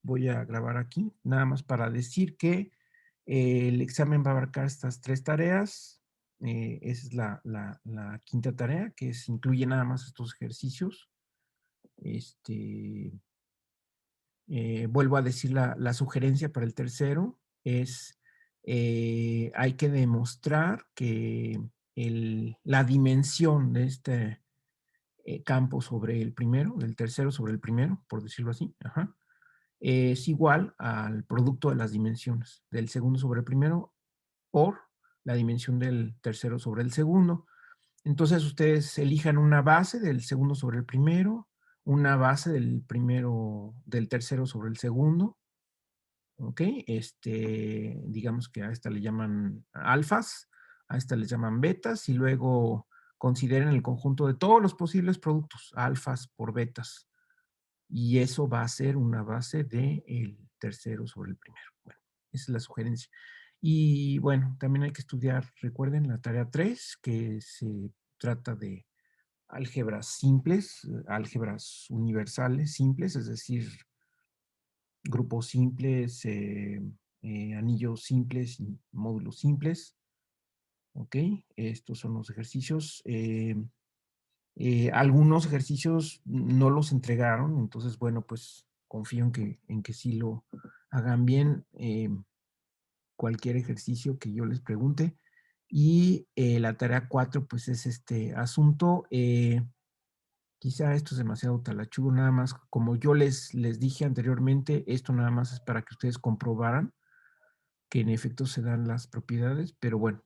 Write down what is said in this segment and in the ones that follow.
voy a grabar aquí, nada más para decir que el examen va a abarcar estas 3 tareas. Esa es la quinta tarea, que incluye nada más estos ejercicios. Este, Vuelvo a decir la sugerencia para el tercero es, hay que demostrar que la dimensión de este campo sobre el primero, del tercero sobre el primero, por decirlo así, ajá, es igual al producto de las dimensiones del segundo sobre el primero por la dimensión del tercero sobre el segundo. Entonces ustedes elijan una base del segundo sobre el primero, una base del primero, del tercero sobre el segundo, ¿ok? Digamos que a esta le llaman alfas, a esta les llaman betas, y luego consideren el conjunto de todos los posibles productos, alfas por betas, y eso va a ser una base del tercero sobre el primero. Bueno, esa es la sugerencia. Y bueno, también hay que estudiar, recuerden, la tarea 3, que se trata de álgebras simples, álgebras universales simples, es decir, grupos simples, anillos simples y módulos simples. ¿Ok? Estos son los ejercicios. Algunos ejercicios no los entregaron, entonces, bueno, pues confío en que sí lo hagan bien. Cualquier ejercicio que yo les pregunte. Y la tarea 4, pues es este asunto. Quizá esto es demasiado talachudo, nada más, como yo les dije anteriormente, esto nada más es para que ustedes comprobaran que en efecto se dan las propiedades, pero bueno,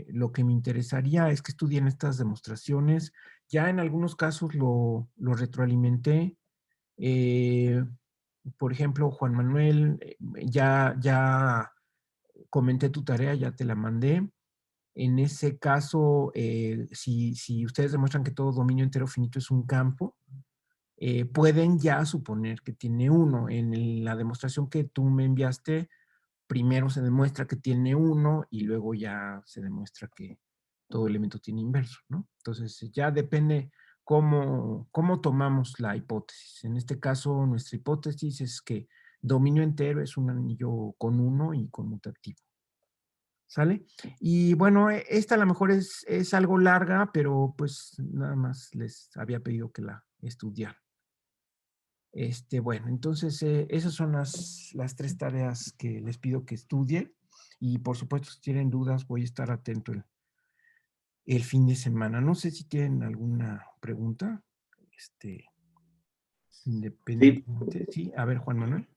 lo que me interesaría es que estudien estas demostraciones. Ya en algunos casos lo retroalimenté. eh, por ejemplo, Juan Manuel, ya comenté tu tarea, ya te la mandé. En ese caso, si ustedes demuestran que todo dominio entero finito es un campo, pueden ya suponer que tiene uno. En la demostración que tú me enviaste, primero se demuestra que tiene uno y luego ya se demuestra que todo elemento tiene inverso, ¿no? Entonces, ya depende cómo tomamos la hipótesis. En este caso, nuestra hipótesis es que dominio entero es un anillo con uno y conmutativo. ¿Sale? Y bueno, esta a lo mejor es algo larga, pero pues nada más les había pedido que la estudiaran. Bueno, entonces esas son las 3 tareas que les pido que estudien. Y por supuesto, si tienen dudas, voy a estar atento el fin de semana. No sé si tienen alguna pregunta, este, Sí, independientemente. Sí, a ver, Juan Manuel.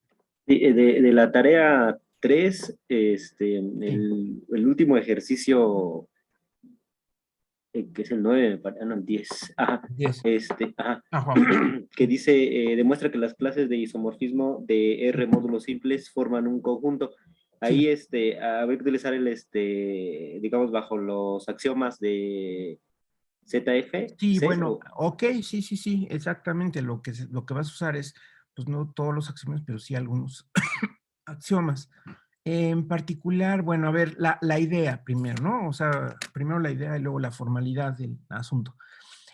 sí, de la tarea 3, Sí, el último ejercicio, que es el 9, no, el 10, ajá, 10. ajá, Ah, Juan. que Sí, dice, demuestra que las clases de isomorfismo de R sí, módulos simples forman un conjunto. sí. Ahí, habrá que utilizar digamos, bajo los axiomas de ZF, Sí, C, bueno, o, ok, sí, sí, sí, exactamente. Lo que vas a usar es, pues no todos los axiomas, pero sí algunos axiomas. En particular, bueno, a ver, la idea primero, ¿no? O sea, primero la idea y luego la formalidad del asunto.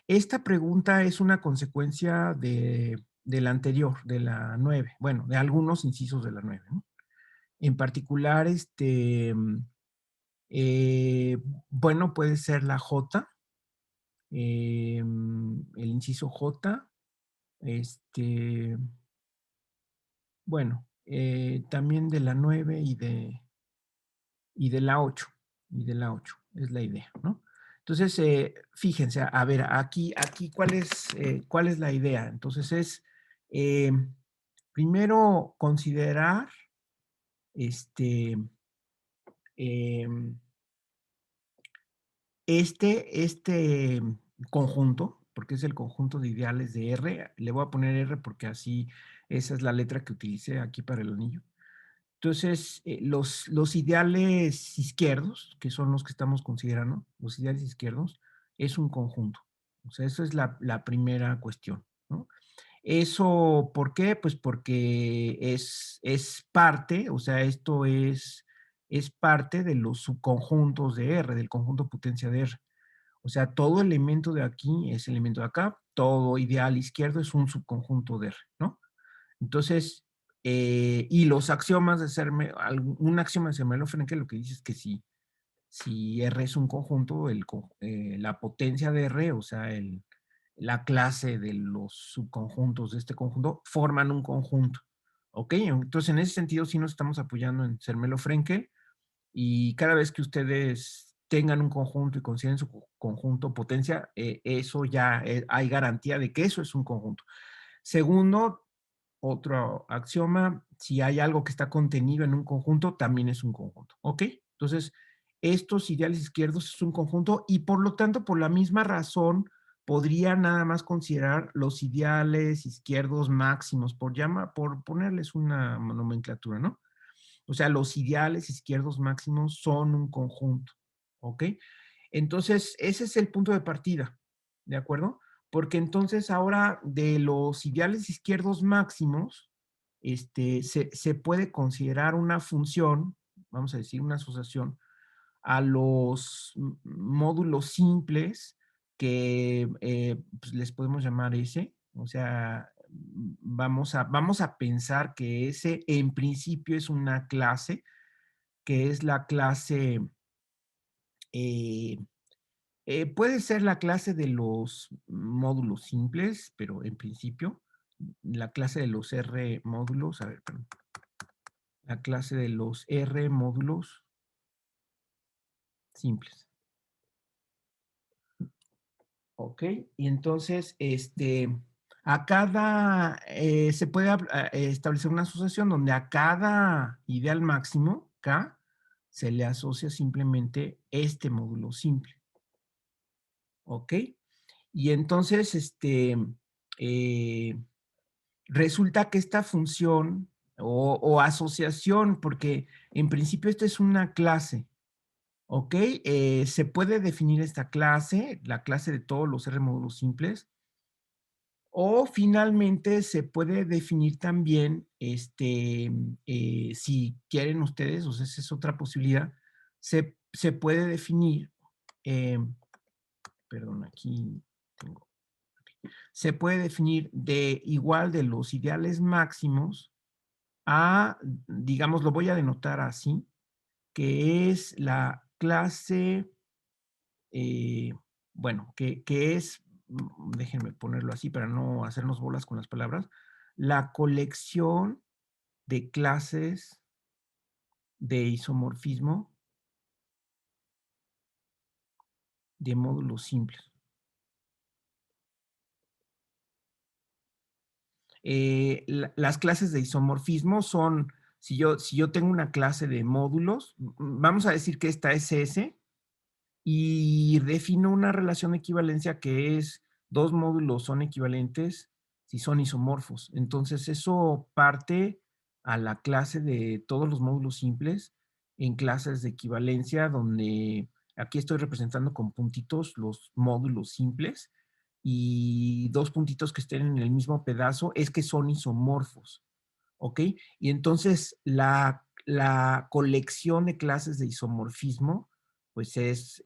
Esta pregunta es una consecuencia de la anterior, de la 9. Bueno, de algunos incisos de la 9, ¿no? En particular, eh, bueno, puede ser la J, el inciso J, este, bueno, también de la 9 y de la 8, es la idea, ¿no? Entonces, fíjense, a ver, aquí, ¿cuál es la idea? Entonces eh, primero, considerar este, em, este conjunto, porque es el conjunto de ideales de R. Le voy a poner R porque así, esa es la letra que utilicé aquí para el anillo. Entonces, los ideales izquierdos, que son los que estamos considerando, los ideales izquierdos, es un conjunto. O sea, eso es la primera cuestión, ¿no? Eso, ¿por qué? Pues porque es parte, o sea, esto es parte de los subconjuntos de R, del conjunto potencia de R. O sea, todo elemento de aquí es elemento de acá, todo ideal izquierdo es un subconjunto de R, ¿no? Entonces, Y los axiomas de un axioma de Zermelo-Fraenkel lo que dice es que si R es un conjunto, la potencia de R, o sea, la clase de los subconjuntos de este conjunto, forman un conjunto. ¿Ok? Entonces, en ese sentido, sí nos estamos apoyando en Zermelo-Fraenkel, y cada vez que ustedes tengan un conjunto y consideren su conjunto potencia, eso ya hay garantía de que eso es un conjunto. Segundo, otro axioma, si hay algo que está contenido en un conjunto, también es un conjunto. ¿Ok? Entonces, estos ideales izquierdos es un conjunto y por lo tanto, por la misma razón, podría nada más considerar los ideales izquierdos máximos, por ponerles una nomenclatura, ¿no? O sea, los ideales izquierdos máximos son un conjunto. ¿Ok? Entonces, ese es el punto de partida. ¿De acuerdo? Porque entonces ahora de los ideales izquierdos máximos, se puede considerar una función, vamos a decir una asociación, a los módulos simples que pues les podemos llamar S. O sea, vamos a pensar que S en principio es una clase, que es la clase, eh, puede ser la clase de los módulos simples, pero en principio, la clase de los R módulos, a ver, perdón, la clase de los R módulos simples. ¿Ok? Y entonces, se puede establecer una asociación donde a cada ideal máximo, K, se le asocia simplemente este módulo simple. ¿Ok? Y entonces, eh, resulta que esta función o asociación, porque en principio esta es una clase, ¿ok? Se puede definir esta clase, la clase de todos los R módulos simples, o finalmente se puede definir también, si quieren ustedes, o sea, esa es otra posibilidad, se puede definir, eh, perdón, aquí tengo, se puede definir de igual de los ideales máximos a, digamos, lo voy a denotar así, que es la clase, eh, bueno, que es, déjenme ponerlo así para no hacernos bolas con las palabras, la colección de clases de isomorfismo de módulos simples. Las clases de isomorfismo son, si yo tengo una clase de módulos, vamos a decir que esta es S, y defino una relación de equivalencia que es dos módulos son equivalentes si son isomorfos. Entonces, eso parte a la clase de todos los módulos simples en clases de equivalencia, donde aquí estoy representando con puntitos los módulos simples y dos puntitos que estén en el mismo pedazo es que son isomorfos. ¿Ok? Y entonces la colección de clases de isomorfismo, pues es,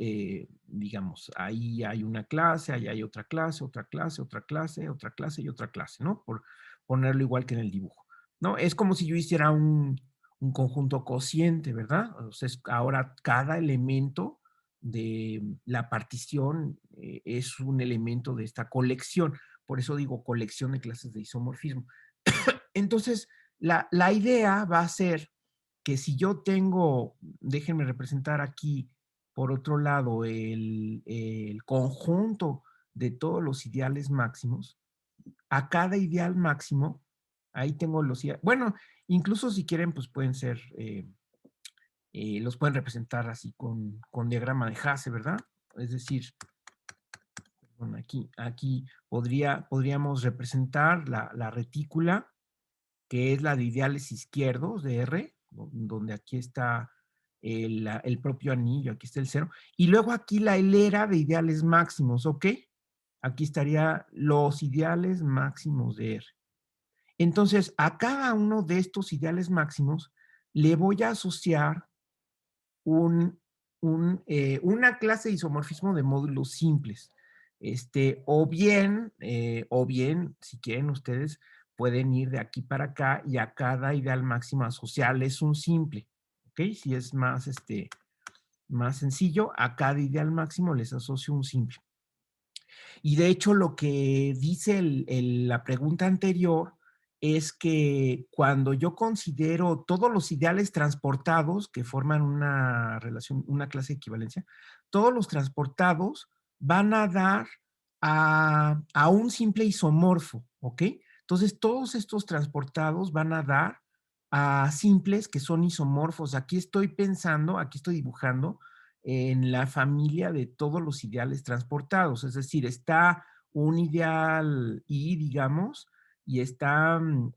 digamos, ahí hay una clase, ahí hay otra clase, otra clase, otra clase, otra clase y otra clase, ¿no? Por ponerlo igual que en el dibujo, ¿no? Es como si yo hiciera un conjunto cociente, ¿verdad? O sea, ahora cada elemento de la partición es un elemento de esta colección. Por eso digo colección de clases de isomorfismo. Entonces, la idea va a ser que si yo tengo, déjenme representar aquí, por otro lado, el conjunto de todos los ideales máximos, a cada ideal máximo, ahí tengo los ideales, bueno, incluso si quieren, pues pueden ser, los pueden representar así con diagrama de Hasse, ¿verdad? Es decir, bueno, aquí podríamos representar la retícula, que es la de ideales izquierdos de R, donde aquí está el propio anillo, aquí está el cero, y luego aquí la hilera de ideales máximos, ¿ok? Aquí estaría los ideales máximos de R. Entonces, a cada uno de estos ideales máximos le voy a asociar una clase de isomorfismo de módulos simples. O bien, si quieren ustedes, pueden ir de aquí para acá y a cada ideal máximo asociarles un simple, ¿ok? Si es más, más sencillo, a cada ideal máximo les asocio un simple. Y de hecho, lo que dice la pregunta anterior es que cuando yo considero todos los ideales transportados que forman una relación, una clase de equivalencia, todos los transportados van a dar a un simple isomorfo, ¿ok? Entonces, todos estos transportados van a dar a simples que son isomorfos. Aquí estoy pensando, aquí estoy dibujando en la familia de todos los ideales transportados. Es decir, está un ideal I, digamos, y están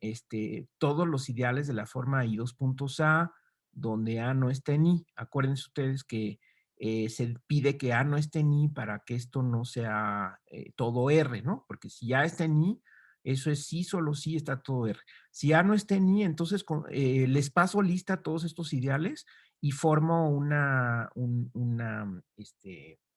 todos los ideales de la forma I dos puntos A, donde A no está en I. Acuérdense ustedes que se pide que A no esté en I para que esto no sea todo R, ¿no? Porque si A está en I, eso es sí, solo sí está todo R. Si A no está en I, entonces les paso lista a todos estos ideales y formo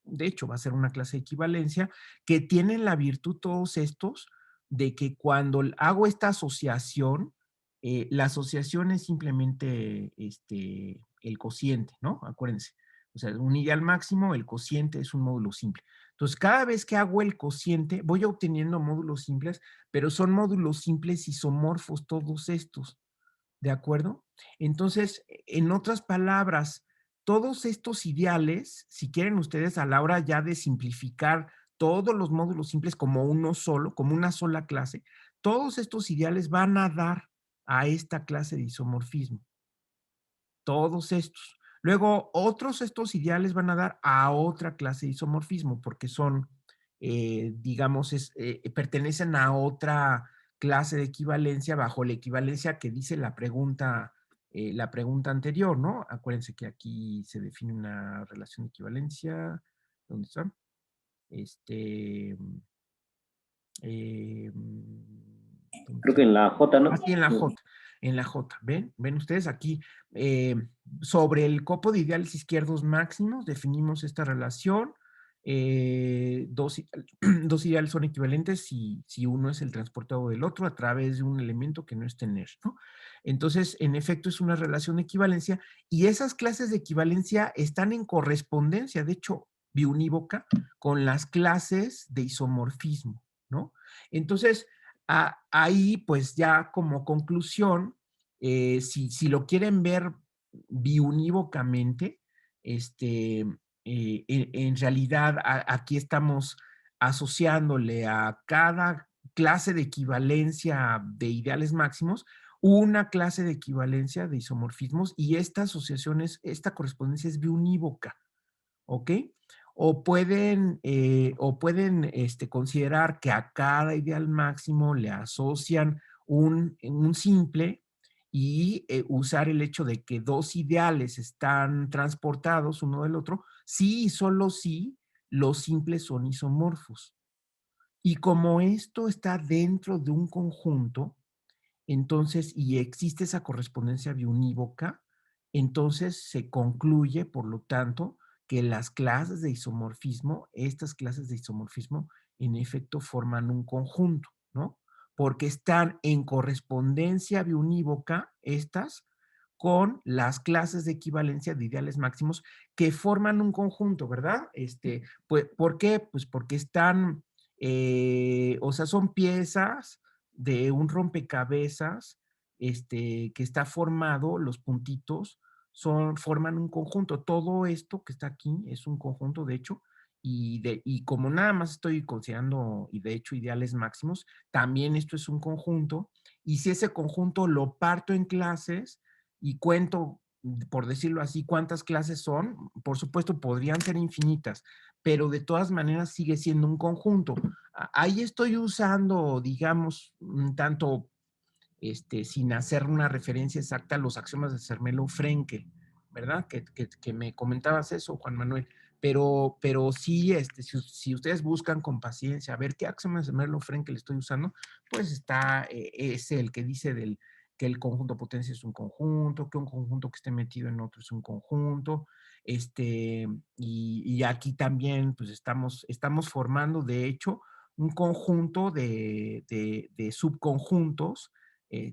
de hecho, va a ser una clase de equivalencia que tienen la virtud todos estos de que cuando hago esta asociación, la asociación es simplemente el cociente, ¿no? Acuérdense. O sea, un ideal máximo, el cociente es un módulo simple. Entonces, cada vez que hago el cociente, voy obteniendo módulos simples, pero son módulos simples isomorfos todos estos. ¿De acuerdo? Entonces, en otras palabras, todos estos ideales, si quieren ustedes a la hora ya de simplificar todos los módulos simples como uno solo, como una sola clase, todos estos ideales van a dar a esta clase de isomorfismo. Todos estos. Luego, otros estos ideales van a dar a otra clase de isomorfismo porque son, digamos, pertenecen a otra clase de equivalencia bajo la equivalencia que dice la pregunta anterior, ¿no? Acuérdense que aquí se define una relación de equivalencia. ¿Dónde está? Este, eh, ¿Dónde Creo está? que en la J, ¿no? Aquí en la J, ¿ven? ¿Ven ustedes aquí? Sobre el copo de ideales izquierdos máximos definimos esta relación. Dos, dos ideales son equivalentes si uno es el transportado del otro a través de un elemento que no es tener, ¿no? Entonces, en efecto, es una relación de equivalencia y esas clases de equivalencia están en correspondencia, de hecho, biunívoca, con las clases de isomorfismo, ¿no? Entonces, ahí, pues ya como conclusión, si lo quieren ver biunívocamente, en realidad aquí estamos asociándole a cada clase de equivalencia de ideales máximos una clase de equivalencia de isomorfismos y esta asociación esta correspondencia es biunívoca. ¿Ok? O pueden considerar que a cada ideal máximo le asocian un simple y usar el hecho de que dos ideales están transportados uno del otro, sí y solo si los simples son isomorfos. Y como esto está dentro de un conjunto, entonces, y existe esa correspondencia biunívoca, entonces se concluye, por lo tanto, que las clases de isomorfismo, estas clases de isomorfismo, en efecto forman un conjunto, ¿no? Porque están en correspondencia biunívoca, estas, con las clases de equivalencia de ideales máximos que forman un conjunto, ¿verdad? Pues, ¿por qué? Pues porque están, o sea, son piezas de un rompecabezas que está formado, los puntitos forman un conjunto. Todo esto que está aquí es un conjunto, de hecho, y como nada más estoy considerando, y de hecho, ideales máximos, también esto es un conjunto. Y si ese conjunto lo parto en clases y cuento, por decirlo así, cuántas clases son, por supuesto, podrían ser infinitas, pero de todas maneras sigue siendo un conjunto. Ahí estoy usando, digamos, un tanto, sin hacer una referencia exacta a los axiomas de Zermelo-Frenkel, ¿verdad? Que me comentabas eso, Juan Manuel. Pero sí, si ustedes buscan con paciencia a ver qué axioma de Zermelo-Frenkel estoy usando, pues está es el que dice que el conjunto potencia es un conjunto, que un conjunto que esté metido en otro es un conjunto, y aquí también pues estamos formando, de hecho, un conjunto de subconjuntos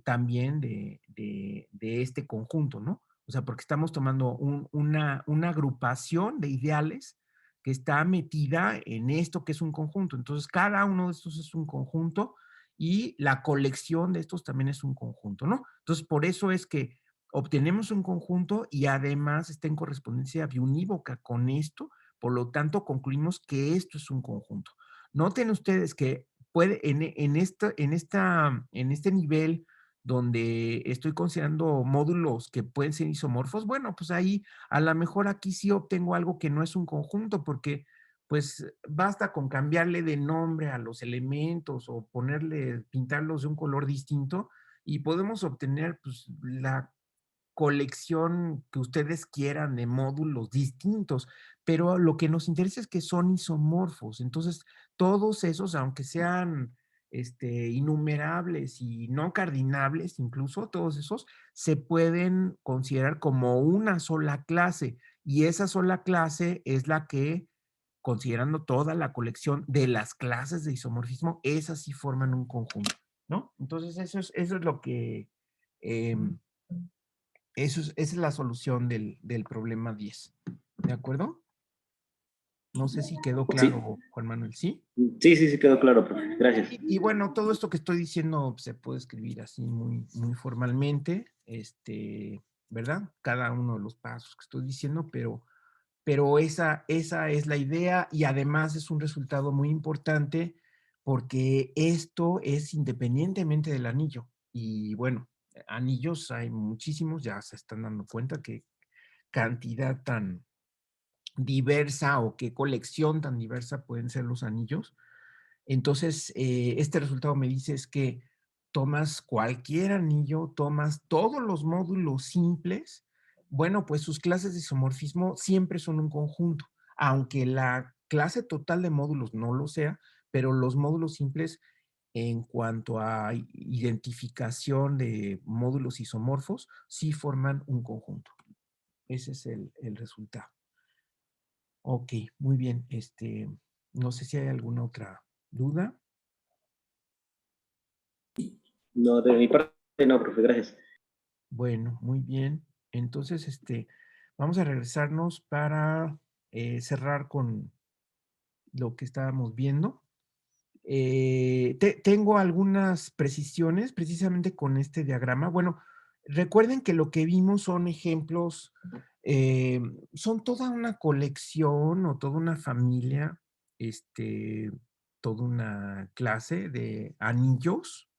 también de este conjunto, ¿no? O sea, porque estamos tomando una agrupación de ideales que está metida en esto que es un conjunto. Entonces, cada uno de estos es un conjunto y la colección de estos también es un conjunto, ¿no? Entonces, por eso es que obtenemos un conjunto y además está en correspondencia biunívoca con esto, por lo tanto, concluimos que esto es un conjunto. Noten ustedes que puede, en este nivel donde estoy considerando módulos que pueden ser isomorfos, bueno, pues ahí a lo mejor aquí sí obtengo algo que no es un conjunto, porque pues basta con cambiarle de nombre a los elementos o ponerle, pintarlos de un color distinto y podemos obtener pues la colección que ustedes quieran de módulos distintos, pero lo que nos interesa es que son isomorfos. Entonces, todos esos, aunque sean innumerables y no cardinables, incluso todos esos, se pueden considerar como una sola clase. Y esa sola clase es la que, considerando toda la colección de las clases de isomorfismo, esas sí forman un conjunto, ¿no? Entonces, eso es lo que... em, esa es la solución del problema 10. ¿De acuerdo? No sé si quedó Sí, claro, Juan Manuel, ¿sí? sí, sí, sí quedó claro, profe. Gracias. Y bueno, todo esto que estoy diciendo se puede escribir así muy, muy formalmente, ¿verdad? Cada uno de los pasos que estoy diciendo, pero esa es la idea y además es un resultado muy importante porque esto es independientemente del anillo. Y bueno, anillos hay muchísimos, ya se están dando cuenta que cantidad tan diversa o qué colección tan diversa pueden ser los anillos. Entonces, este resultado me dice es que tomas cualquier anillo, tomas todos los módulos simples, bueno, pues sus clases de isomorfismo siempre son un conjunto, aunque la clase total de módulos no lo sea, pero los módulos simples en cuanto a identificación de módulos isomorfos, sí forman un conjunto. Ese es el resultado. Ok, muy bien. No sé si hay alguna otra duda. No, de mi parte no, profe, gracias. Bueno, muy bien. Entonces, vamos a regresarnos para cerrar con lo que estábamos viendo. Tengo algunas precisiones precisamente con este diagrama. Bueno, recuerden que lo que vimos son ejemplos, son toda una colección o toda una familia, toda una clase de anillos,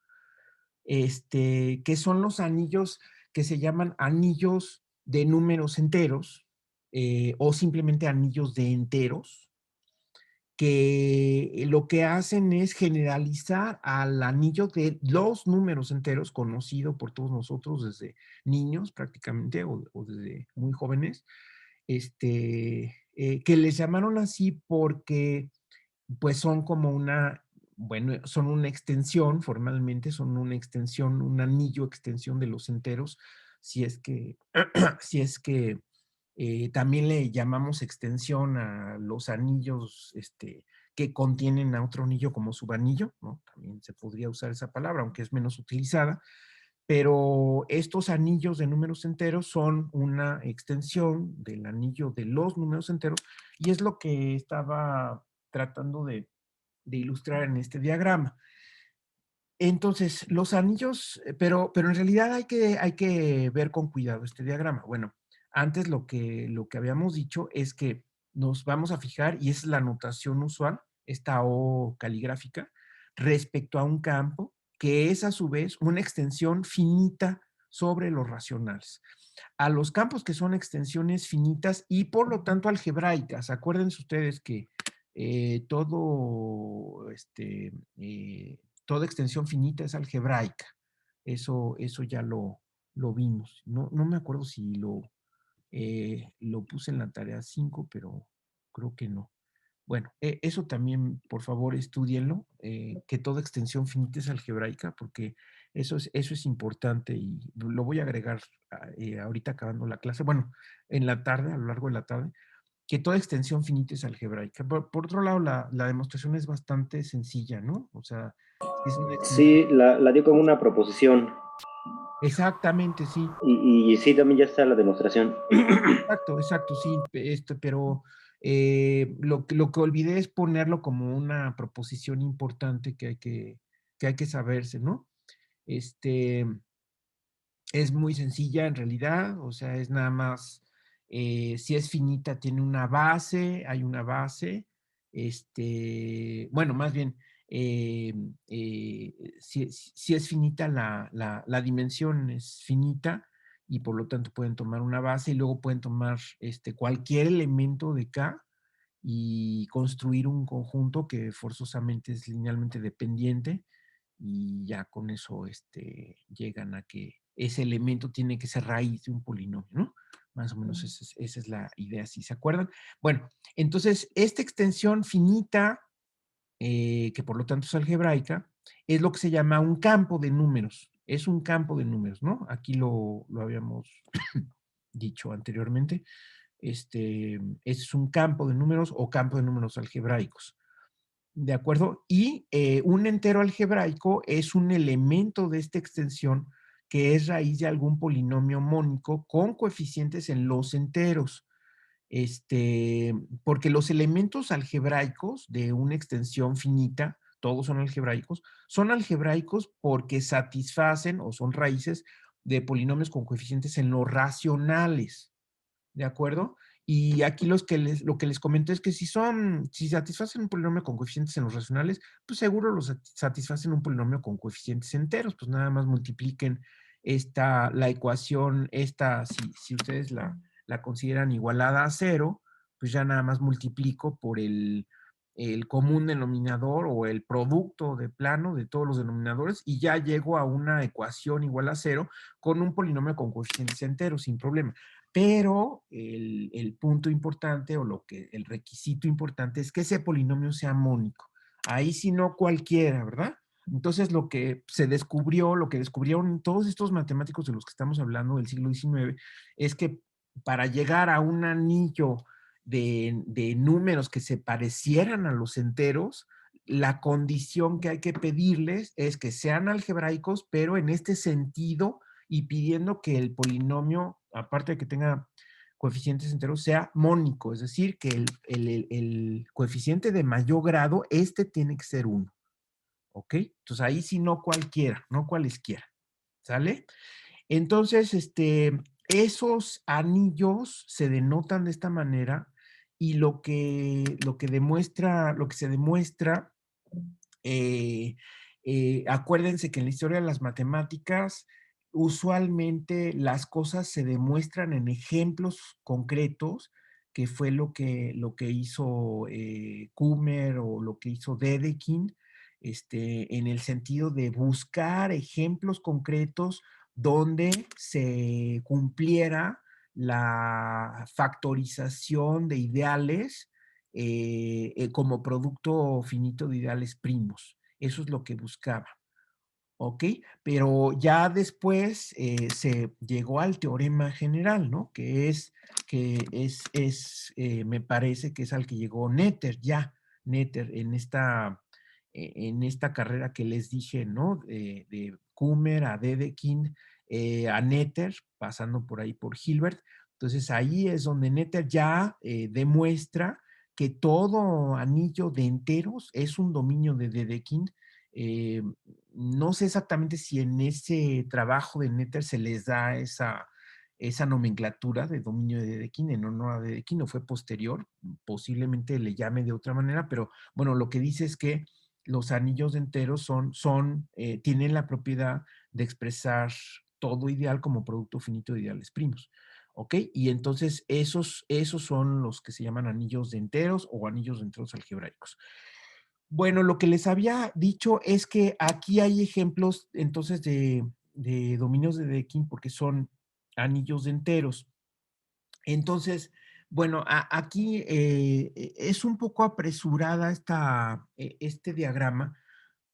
que son los anillos que se llaman anillos de números enteros o simplemente anillos de enteros que lo que hacen es generalizar al anillo de los números enteros, conocido por todos nosotros desde niños prácticamente o desde muy jóvenes, que les llamaron así porque pues son como bueno, son una extensión, formalmente son una extensión, un anillo extensión de los enteros, si es que, si es que también le llamamos extensión a los anillos que contienen a otro anillo como subanillo, ¿no? También se podría usar esa palabra, aunque es menos utilizada, pero estos anillos de números enteros son una extensión del anillo de los números enteros y es lo que estaba tratando de ilustrar en este diagrama. Entonces, los anillos, pero en realidad hay que ver con cuidado este diagrama. Bueno, antes lo que habíamos dicho es que nos vamos a fijar, y es la notación usual, esta O caligráfica, respecto a un campo que es a su vez una extensión finita sobre los racionales. A los campos que son extensiones finitas y por lo tanto algebraicas. Acuérdense ustedes que todo toda extensión finita es algebraica. Eso ya lo vimos. No me acuerdo si lo puse en la tarea 5, pero creo que no. Bueno, eso también, por favor, estúdienlo, que toda extensión finita es algebraica, porque eso es importante y lo voy a agregar ahorita acabando la clase, bueno, en la tarde, a lo largo de la tarde, que toda extensión finita es algebraica. Por otro lado, la demostración es bastante sencilla, ¿no? O sea, es una extensión. Sí, la dio como una proposición. Exactamente, sí. Y sí, también ya está la demostración. Exacto, exacto, sí. Pero lo que olvidé es ponerlo como una proposición importante que hay que saberse, ¿no? Este, es muy sencilla en realidad, o sea, es nada más, si es finita, tiene una base, hay una base, bueno, más bien, si es finita, la dimensión es finita y por lo tanto pueden tomar una base y luego pueden tomar cualquier elemento de K y construir un conjunto que forzosamente es linealmente dependiente y ya con eso llegan a que ese elemento tiene que ser raíz de un polinomio, ¿no? Más o menos esa es la idea, si se acuerdan. Bueno, entonces esta extensión finita, que por lo tanto es algebraica, es lo que se llama un campo de números. Es un campo de números, ¿no? Aquí lo habíamos dicho anteriormente. Es un campo de números o campo de números algebraicos. ¿De acuerdo? Y un entero algebraico es un elemento de esta extensión que es raíz de algún polinomio mónico con coeficientes en los enteros. Porque los elementos algebraicos de una extensión finita, todos son algebraicos porque satisfacen o son raíces de polinomios con coeficientes en los racionales. ¿De acuerdo? Y aquí lo que les comento es que si satisfacen un polinomio con coeficientes en los racionales, pues seguro los satisfacen un polinomio con coeficientes enteros, pues nada más multipliquen la ecuación, si ustedes la consideran igualada a cero, pues ya nada más multiplico por el común denominador o el producto de plano de todos los denominadores y ya llego a una ecuación igual a cero con un polinomio con coeficientes enteros sin problema. Pero el punto importante o el requisito importante es que ese polinomio sea mónico. Ahí sí no cualquiera, ¿verdad? Entonces lo que se descubrió, lo que descubrieron todos estos matemáticos de los que estamos hablando del siglo XIX, es que para llegar a un anillo de números que se parecieran a los enteros, la condición que hay que pedirles es que sean algebraicos, pero en este sentido y pidiendo que el polinomio, aparte de que tenga coeficientes enteros, sea mónico, es decir, que el coeficiente de mayor grado, tiene que ser 1, ¿ok? Entonces ahí sí no cualquiera, no cualesquiera, ¿sale? Entonces, esos anillos se denotan de esta manera y lo que se demuestra, eh, acuérdense que en la historia de las matemáticas, usualmente las cosas se demuestran en ejemplos concretos, que fue lo que hizo Kummer o lo que hizo Dedekind, en el sentido de buscar ejemplos concretos donde se cumpliera la factorización de ideales como producto finito de ideales primos. Eso es lo que buscaba. ¿Ok? Pero ya después se llegó al teorema general, ¿no? Me parece que es al que llegó Noether, Noether en esta carrera que les dije, ¿no? De Kummer a Dedekind, a Noether, pasando por ahí por Hilbert. Entonces ahí es donde Noether ya demuestra que todo anillo de enteros es un dominio de Dedekind. eh, no sé exactamente si en ese trabajo de Noether se les da esa nomenclatura de dominio de Dedekind en honor a Dedekind, o fue posterior, posiblemente le llame de otra manera, pero bueno, lo que dice es que los anillos de enteros tienen la propiedad de expresar todo ideal como producto finito de ideales primos. ¿Ok? Y entonces esos son los que se llaman anillos de enteros o anillos de enteros algebraicos. Bueno, lo que les había dicho es que aquí hay ejemplos entonces de dominios de Dedekind porque son anillos de enteros. Entonces, bueno, aquí es un poco apresurada este diagrama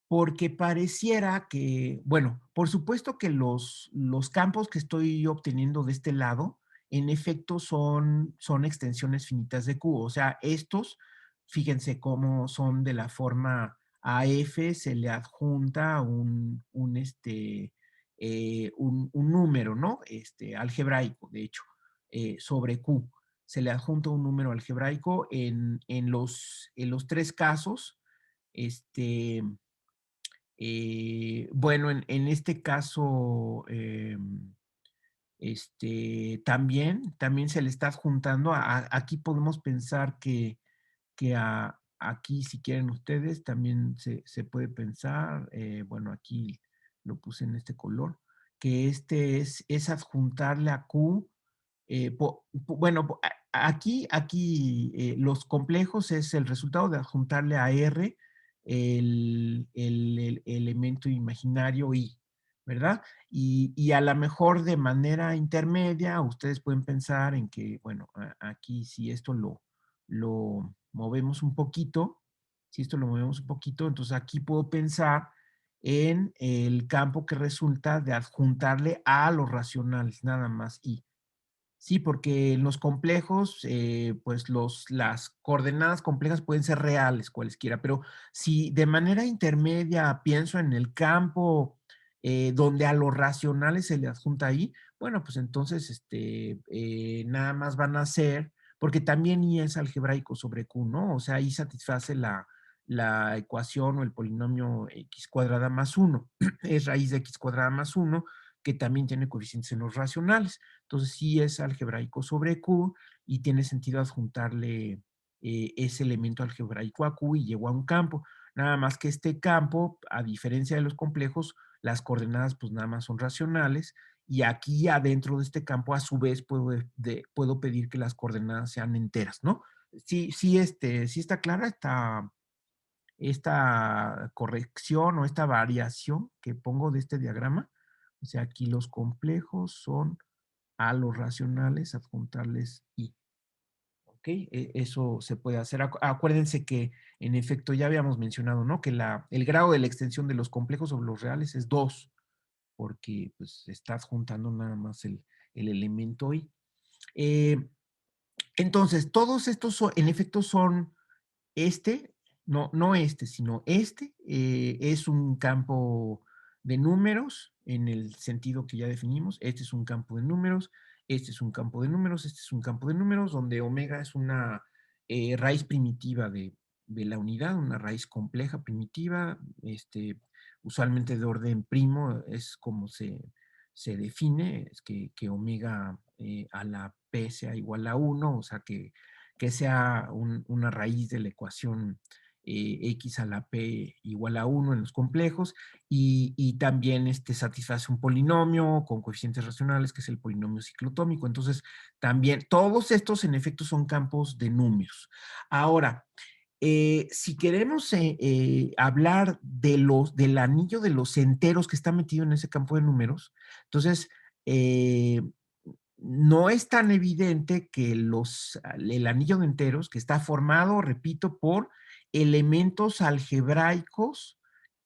porque pareciera que, bueno, por supuesto que los campos que estoy obteniendo de este lado en efecto son extensiones finitas de Q. O sea, estos, fíjense cómo son de la forma AF, se le adjunta un número, ¿no? Algebraico, de hecho, sobre Q. Se le adjunta un número algebraico en los tres casos. Este, bueno, en este caso, también se le está adjuntando. Aquí podemos pensar que aquí, si quieren ustedes, también se puede pensar, bueno, aquí lo puse en este color, que es adjuntarle a Q. Bueno, aquí los complejos es el resultado de adjuntarle a R el elemento imaginario I, ¿verdad? Y a lo mejor de manera intermedia, ustedes pueden pensar en que, bueno, aquí si esto lo movemos un poquito, entonces aquí puedo pensar en el campo que resulta de adjuntarle a los racionales, nada más I. Sí, porque en los complejos, pues las coordenadas complejas pueden ser reales, cualesquiera, pero si de manera intermedia pienso en el campo donde a los racionales se le adjunta ahí, bueno, pues entonces nada más van a ser, porque también I es algebraico sobre Q, ¿no? O sea, ahí satisface la ecuación o el polinomio x cuadrada más 1, es raíz de x cuadrada más 1, que también tiene coeficientes en los racionales. Entonces sí es algebraico sobre Q y tiene sentido adjuntarle ese elemento algebraico a Q y llegó a un campo. Nada más que este campo, a diferencia de los complejos, las coordenadas pues nada más son racionales y aquí adentro de este campo a su vez puedo pedir que las coordenadas sean enteras, ¿no? Sí está clara esta corrección o esta variación que pongo de este diagrama. O sea, aquí los complejos son a los racionales adjuntarles I. ¿Ok? Eso se puede hacer. Acuérdense que en efecto ya habíamos mencionado, ¿no? Que el grado de la extensión de los complejos sobre los reales es 2, porque pues está adjuntando nada más el elemento I. Entonces, todos estos en efecto son no este, sino es un campo de números en el sentido que ya definimos. Este es un campo de números, este es un campo de números, este es un campo de números, donde omega es una raíz primitiva de la unidad, una raíz compleja primitiva, usualmente de orden primo, es como se define, es que omega a la p sea igual a 1, o sea que sea una raíz de la ecuación x a la p igual a 1 en los complejos y también satisface un polinomio con coeficientes racionales que es el polinomio ciclotómico. Entonces, también todos estos en efecto son campos de números. Ahora, si queremos hablar del anillo de los enteros que está metido en ese campo de números, entonces no es tan evidente que el anillo de enteros, que está formado, repito, por elementos algebraicos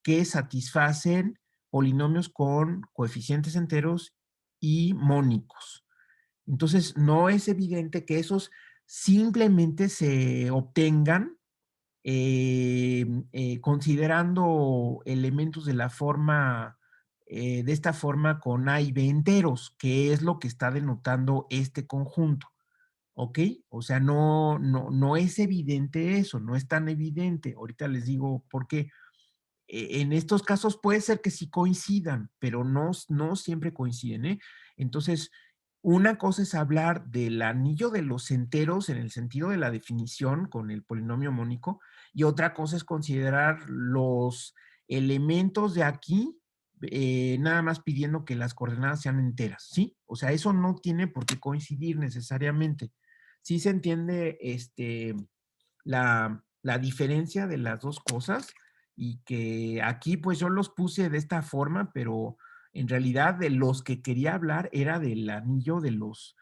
que satisfacen polinomios con coeficientes enteros y mónicos. Entonces, no es evidente que esos simplemente se obtengan considerando elementos de esta forma con A y B enteros, que es lo que está denotando este conjunto. ¿Ok? O sea, no es evidente eso, no es tan evidente. Ahorita les digo por qué. En estos casos puede ser que sí coincidan, pero no siempre coinciden, ¿eh? Entonces, una cosa es hablar del anillo de los enteros en el sentido de la definición con el polinomio mónico y otra cosa es considerar los elementos de aquí, nada más pidiendo que las coordenadas sean enteras, ¿sí? O sea, eso no tiene por qué coincidir necesariamente. Sí se entiende la diferencia de las dos cosas y que aquí pues yo los puse de esta forma, pero en realidad de los que quería hablar era del anillo de los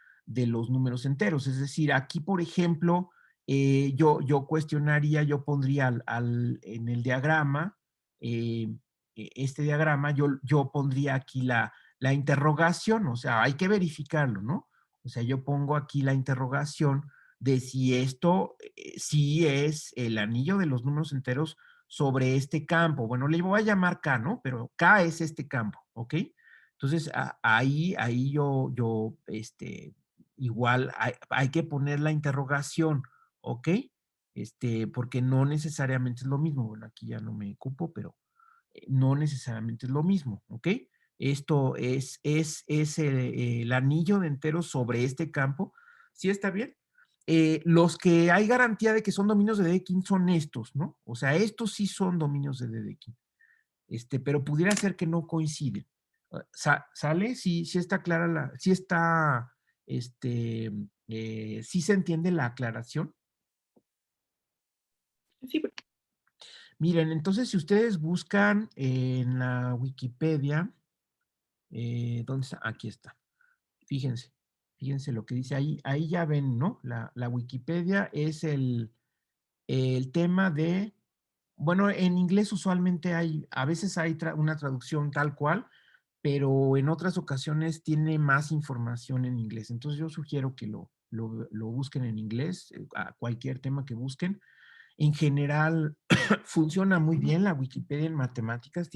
números enteros. Es decir, aquí, por ejemplo, yo cuestionaría, yo pondría en el diagrama, este diagrama, yo pondría aquí la interrogación, o sea, hay que verificarlo, ¿no? O sea, yo pongo aquí la interrogación de si esto sí es el anillo de los números enteros sobre este campo. Bueno, le voy a llamar K, ¿no? Pero K es este campo, ¿ok? Entonces, ahí yo, igual hay que poner la interrogación, ¿ok? Porque no necesariamente es lo mismo. Bueno, aquí ya no me ocupo, pero no necesariamente es lo mismo, ¿ok? Esto es el anillo de enteros sobre este campo. ¿Sí está bien? Los que hay garantía de que son dominios de Dedekind son estos, ¿no? O sea, estos sí son dominios de Dedekind. Pero pudiera ser que no coinciden. ¿Sale? Sí, sí está clara sí está, sí se entiende la aclaración. Sí, Miren, entonces si ustedes buscan en la Wikipedia, ¿dónde está? Aquí está. Fíjense, fíjense lo que dice ahí. Ahí ya ven, ¿no? La Wikipedia es el tema de, bueno, en inglés usualmente a veces hay una traducción tal cual, pero en otras ocasiones tiene más información en inglés. Entonces yo sugiero que lo busquen en inglés, a cualquier tema que busquen. En general, funciona muy bien la Wikipedia en matemáticas,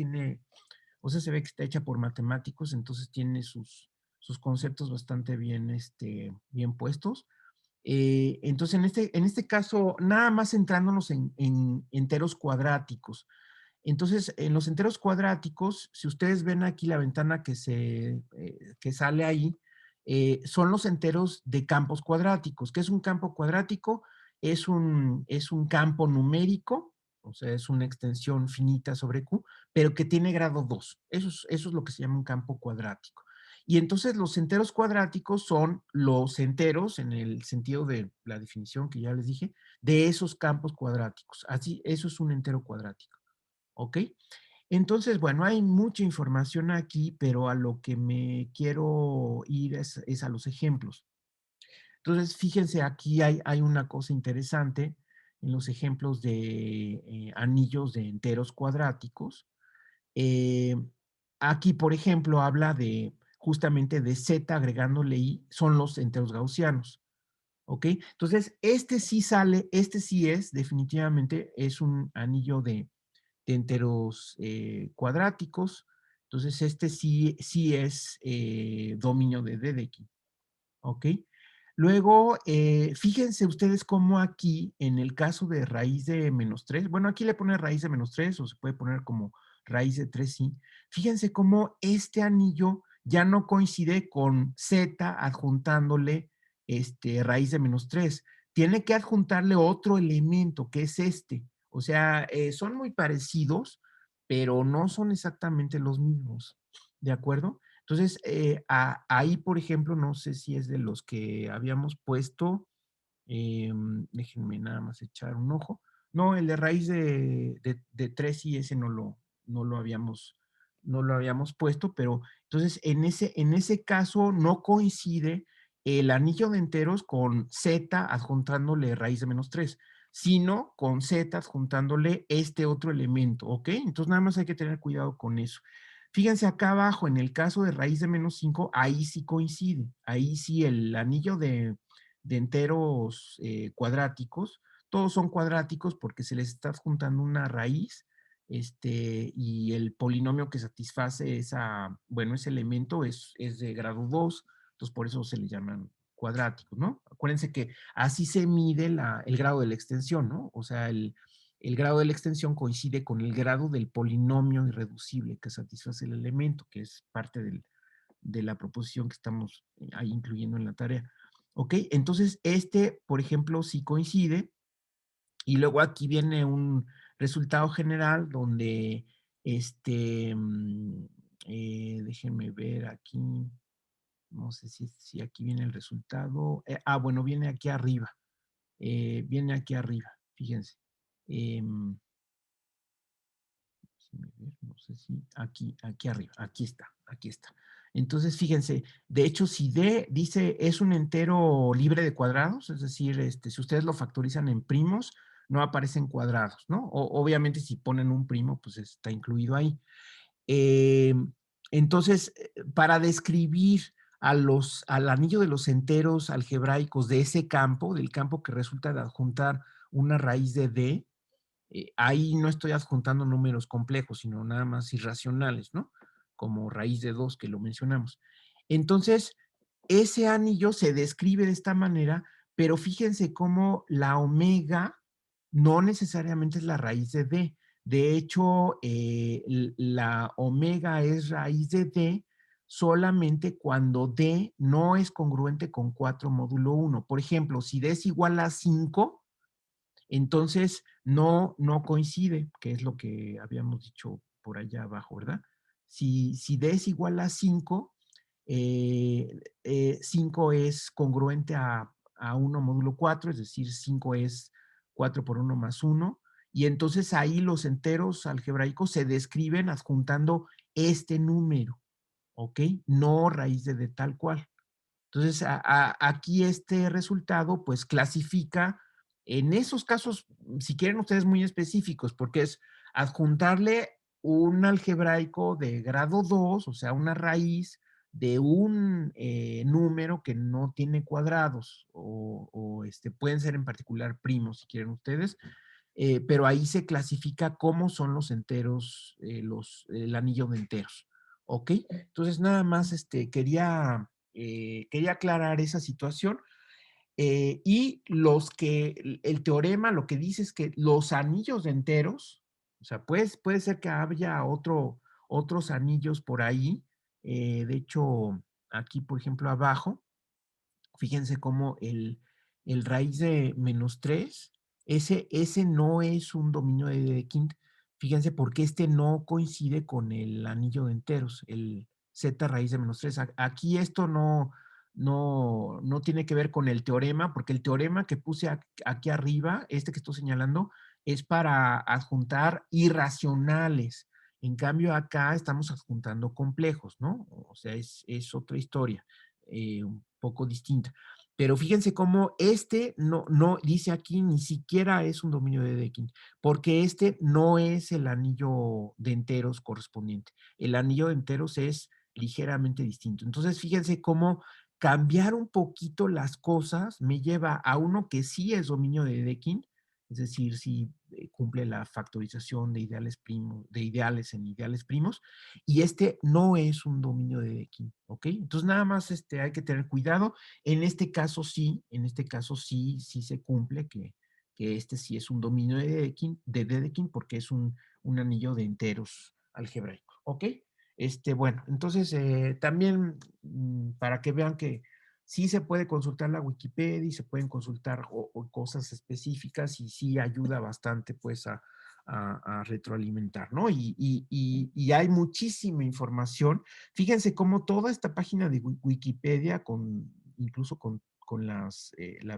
o sea, se ve que está hecha por matemáticos, entonces tiene sus conceptos bastante bien, bien puestos. Entonces, en este caso, nada más centrándonos en enteros cuadráticos. Entonces, en los enteros cuadráticos, si ustedes ven aquí la ventana que sale ahí, son los enteros de campos cuadráticos. ¿Qué es un campo cuadrático? Es un campo numérico, o sea, es una extensión finita sobre Q, pero que tiene grado 2. Eso es lo que se llama un campo cuadrático. Y entonces los enteros cuadráticos son los enteros, en el sentido de la definición que ya les dije, de esos campos cuadráticos. Así, eso es un entero cuadrático. ¿Ok? Entonces, bueno, hay mucha información aquí, pero a lo que me quiero ir es a los ejemplos. Entonces, fíjense, aquí hay una cosa interesante en los ejemplos de anillos de enteros cuadráticos. Eh, Aquí, por ejemplo, habla de justamente de Z agregándole I, son los enteros gaussianos. ¿Ok? Entonces, este sí es, definitivamente, es un anillo de enteros cuadráticos. Entonces, este sí es dominio de Dedekind. ¿Ok? Luego, fíjense ustedes cómo aquí, en el caso de raíz de -3, bueno, aquí le pone raíz de -3 o se puede poner como raíz de 3i. Fíjense cómo este anillo ya no coincide con z adjuntándole raíz de -3. Tiene que adjuntarle otro elemento, que es este. O sea, son muy parecidos, pero no son exactamente los mismos. ¿De acuerdo? Entonces, ahí, por ejemplo, no sé si es de los que habíamos puesto, déjenme nada más echar un ojo. No, el de raíz de 3 y ese no lo habíamos puesto, pero entonces en ese caso no coincide el anillo de enteros con z adjuntándole raíz de -3, sino con z adjuntándole este otro elemento, ¿ok? Entonces nada más hay que tener cuidado con eso. Fíjense acá abajo, en el caso de raíz de -5, ahí sí coincide. Ahí sí el anillo de enteros cuadráticos, todos son cuadráticos porque se les está juntando una raíz, y el polinomio que satisface ese elemento es de grado 2, entonces por eso se le llaman cuadráticos, ¿no? Acuérdense que así se mide el grado de la extensión, ¿no? O sea, el grado de la extensión coincide con el grado del polinomio irreducible que satisface el elemento, que es parte de la proposición que estamos ahí incluyendo en la tarea. ¿Ok? Entonces, por ejemplo, sí coincide. Y luego aquí viene un resultado general donde, déjenme ver aquí, no sé si aquí viene el resultado. Bueno, viene aquí arriba. Viene aquí arriba, fíjense. Em, no sé si aquí arriba, aquí está. Entonces, fíjense, de hecho, si D dice es un entero libre de cuadrados, es decir, si ustedes lo factorizan en primos, no aparecen cuadrados, ¿no? Obviamente, si ponen un primo, pues está incluido ahí. Entonces, para describir al anillo de los enteros algebraicos de ese campo, del campo que resulta de adjuntar una raíz de D, ahí no estoy adjuntando números complejos, sino nada más irracionales, ¿no? Como raíz de 2 que lo mencionamos. Entonces, ese anillo se describe de esta manera, pero fíjense cómo la omega no necesariamente es la raíz de D. De hecho, la omega es raíz de D solamente cuando D no es congruente con 4 módulo 1. Por ejemplo, si D es igual a 5, entonces no coincide, que es lo que habíamos dicho por allá abajo, ¿verdad? Si D es igual a 5, 5 es congruente a 1 módulo 4, es decir, 5 es 4 por 1 más 1, y entonces ahí los enteros algebraicos se describen adjuntando este número, ¿ok? No raíz de tal cual. Entonces, aquí este resultado, pues clasifica en esos casos, si quieren ustedes muy específicos, porque es adjuntarle un algebraico de grado 2, o sea, una raíz de un número que no tiene cuadrados, pueden ser en particular primos, si quieren ustedes, pero ahí se clasifica cómo son los enteros, el anillo de enteros. ¿Ok? Entonces, nada más quería aclarar esa situación. Y el teorema lo que dice es que los anillos de enteros, o sea, puede ser que haya otros anillos por ahí. De hecho, aquí, por ejemplo, abajo, fíjense cómo el raíz de -3, ese no es un dominio de Dedekind. Fíjense porque este no coincide con el anillo de enteros, el z raíz de -3. Aquí esto no tiene que ver con el teorema, porque el teorema que puse aquí arriba, este que estoy señalando, es para adjuntar irracionales. En cambio, acá estamos adjuntando complejos, ¿no? O sea, es otra historia. Un poco distinta. Pero fíjense cómo no dice aquí ni siquiera es un dominio de Dedekind, porque este no es el anillo de enteros correspondiente. El anillo de enteros es ligeramente distinto. Entonces, fíjense cómo cambiar un poquito las cosas me lleva a uno que sí es dominio de Dedekind, es decir, si cumple la factorización de ideales primos, de ideales en ideales primos, y este no es un dominio de Dedekind, ¿ok? Entonces nada más hay que tener cuidado. En este caso sí se cumple que este sí es un dominio de Dedekind porque es un anillo de enteros algebraicos, ¿ok? Bueno, entonces también para que vean que sí se puede consultar la Wikipedia y se pueden consultar cosas específicas y sí ayuda bastante pues a retroalimentar, ¿no? Y hay muchísima información. Fíjense cómo toda esta página de Wikipedia, incluso con la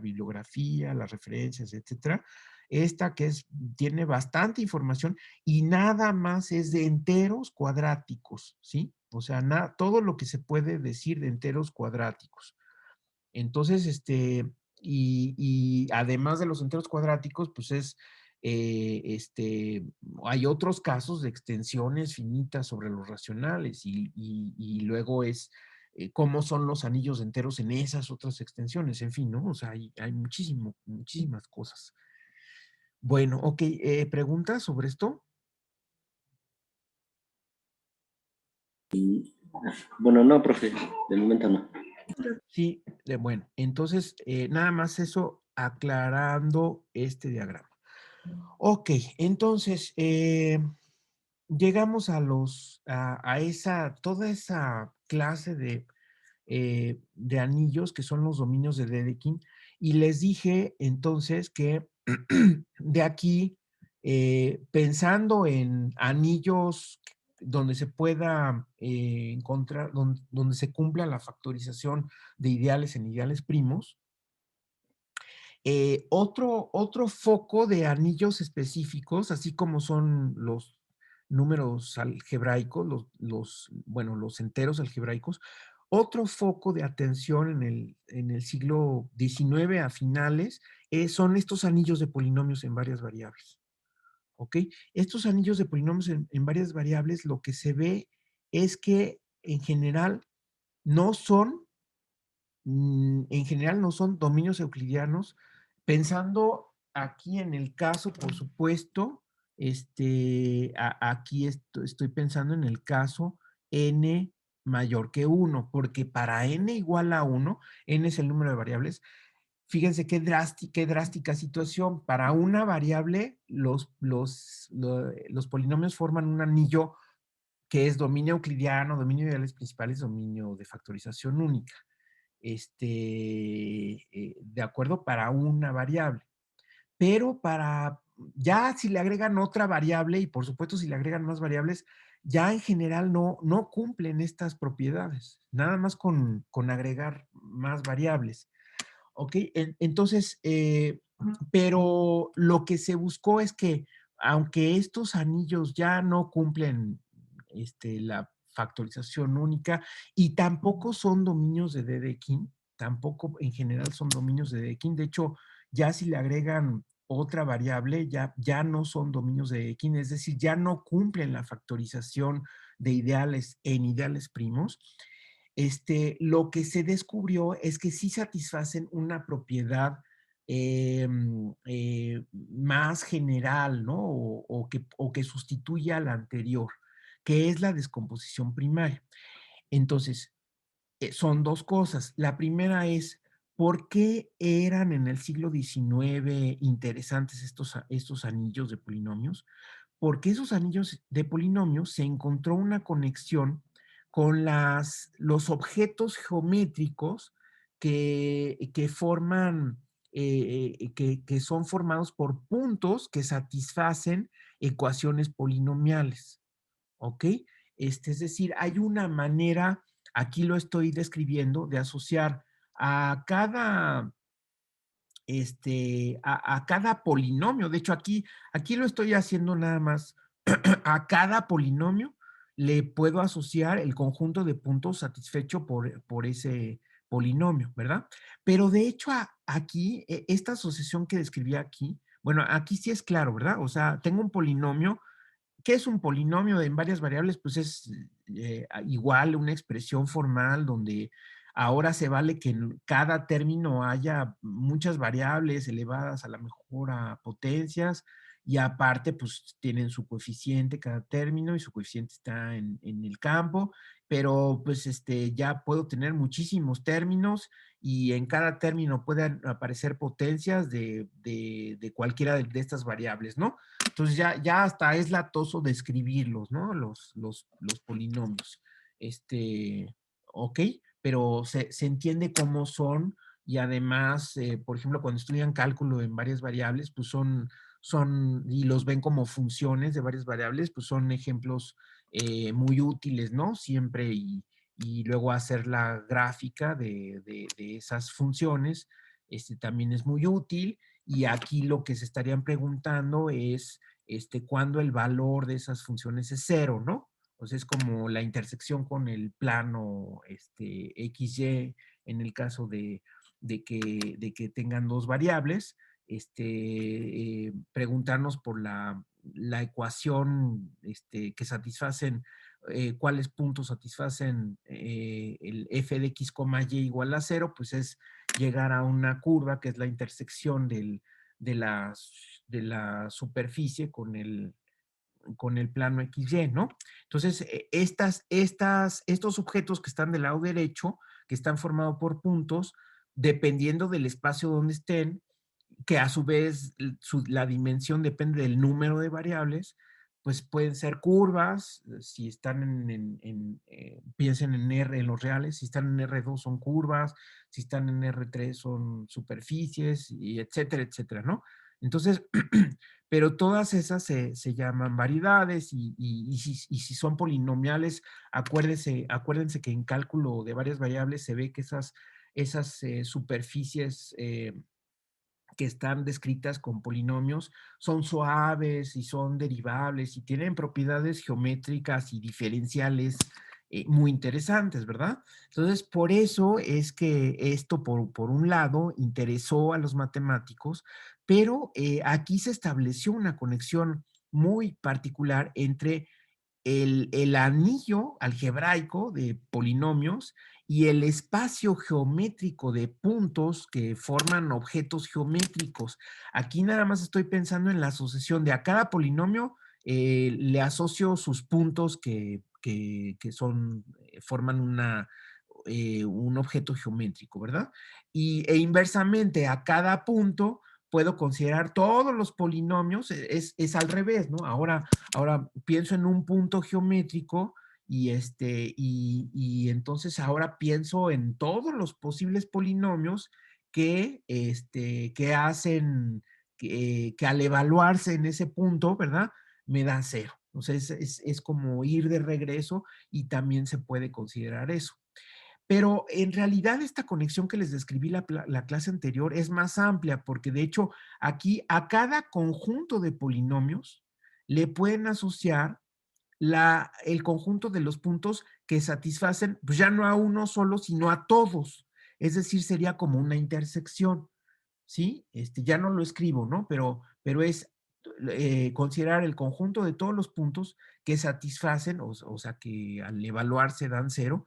bibliografía, las referencias, etcétera, esta tiene bastante información y nada más es de enteros cuadráticos, ¿sí? O sea, todo lo que se puede decir de enteros cuadráticos. Entonces, y además de los enteros cuadráticos, pues hay otros casos de extensiones finitas sobre los racionales y luego cómo son los anillos enteros en esas otras extensiones, en fin, ¿no? O sea, hay muchísimas cosas. Bueno, ok, ¿preguntas sobre esto? Bueno, no, profe, de momento no. Sí, bueno, entonces nada más eso aclarando este diagrama. Ok, entonces llegamos toda esa clase de anillos que son los dominios de Dedekind y les dije entonces que de aquí, pensando en anillos donde se pueda encontrar, donde se cumpla la factorización de ideales en ideales primos, otro foco de anillos específicos, así como son los números algebraicos, bueno, los enteros algebraicos, otro foco de atención en el siglo XIX a finales son estos anillos de polinomios en varias variables. ¿Ok? Estos anillos de polinomios en varias variables, lo que se ve es que en general no son en general no son dominios euclidianos, pensando aquí en el caso, por supuesto, aquí estoy pensando en el caso n mayor que 1, porque para n igual a 1, n es el número de variables. Fíjense qué drástica situación. Para una variable, los polinomios forman un anillo que es dominio euclidiano, dominio de ideales principales, dominio de factorización única. De acuerdo, para una variable. Pero ya si le agregan otra variable, y por supuesto si le agregan más variables, ya en general no cumplen estas propiedades, nada más con agregar más variables. ¿Ok? Entonces, pero lo que se buscó es que, aunque estos anillos ya no cumplen la factorización única y tampoco son dominios de Dedekind, tampoco en general son dominios de Dedekind, de hecho, ya si le agregan otra variable, ya no son dominios de Dedekind, es decir, ya no cumplen la factorización de ideales en ideales primos. Lo que se descubrió es que sí satisfacen una propiedad más general, ¿no? O que sustituya a la anterior, que es la descomposición primaria. Entonces, son dos cosas. La primera es, ¿por qué eran en el siglo XIX interesantes estos anillos de polinomios? Porque esos anillos de polinomios se encontró una conexión con los objetos geométricos que forman, que son formados por puntos que satisfacen ecuaciones polinomiales. ¿Ok? Es decir, hay una manera, aquí lo estoy describiendo, de asociar a cada, a cada polinomio. De hecho, aquí lo estoy haciendo nada más. A cada polinomio le puedo asociar el conjunto de puntos satisfecho por ese polinomio, ¿verdad? Pero de hecho, aquí, esta asociación que describí aquí, bueno, aquí sí es claro, ¿verdad? O sea, tengo un polinomio. ¿Qué es un polinomio en varias variables? Pues es igual una expresión formal donde ahora se vale que en cada término haya muchas variables elevadas a la mejor a potencias y aparte pues tienen su coeficiente cada término y su coeficiente está en el campo, pero pues ya puedo tener muchísimos términos y en cada término pueden aparecer potencias de cualquiera de estas variables, ¿no? Entonces ya hasta es latoso describirlos, ¿no? Los polinomios. Ok, pero se entiende cómo son y además, por ejemplo, cuando estudian cálculo en varias variables, pues y los ven como funciones de varias variables, pues son ejemplos muy útiles, ¿no? Siempre y luego hacer la gráfica de esas funciones, también es muy útil. Y aquí lo que se estarían preguntando es cuando el valor de esas funciones es cero, ¿no? O sea, es como la intersección con el plano XY en el caso de que tengan dos variables, preguntarnos por la ecuación que satisfacen, cuáles puntos satisfacen el f de x, y igual a cero, pues es llegar a una curva que es la intersección de la superficie con el plano XY, ¿no? Entonces, estos objetos que están del lado derecho, que están formados por puntos, dependiendo del espacio donde estén, que a su vez la dimensión depende del número de variables, pues pueden ser curvas, si están piensen en R en los reales, si están en R2 son curvas, si están en R3 son superficies, y etcétera, etcétera, ¿no? Entonces, pero todas esas se llaman variedades y si son polinomiales, acuérdense que en cálculo de varias variables se ve que esas superficies que están descritas con polinomios son suaves y son derivables y tienen propiedades geométricas y diferenciales muy interesantes, ¿verdad? Entonces, por eso es que esto, por un lado, interesó a los matemáticos, pero aquí se estableció una conexión muy particular entre el anillo algebraico de polinomios y el espacio geométrico de puntos que forman objetos geométricos. Aquí nada más estoy pensando en la asociación de a cada polinomio, le asocio sus puntos que son, forman un objeto geométrico, ¿verdad? E inversamente, a cada punto puedo considerar todos los polinomios, es al revés, ¿no? Ahora pienso en un punto geométrico y entonces ahora pienso en todos los posibles polinomios que hacen que al evaluarse en ese punto, ¿verdad? Me da cero. O sea, es como ir de regreso y también se puede considerar eso. Pero en realidad esta conexión que les describí la clase anterior es más amplia porque de hecho aquí a cada conjunto de polinomios le pueden asociar el conjunto de los puntos que satisfacen, pues ya no a uno solo, sino a todos. Es decir, sería como una intersección, ¿sí? Ya no lo escribo, ¿no? Pero es considerar el conjunto de todos los puntos que satisfacen, o sea, que al evaluarse dan cero,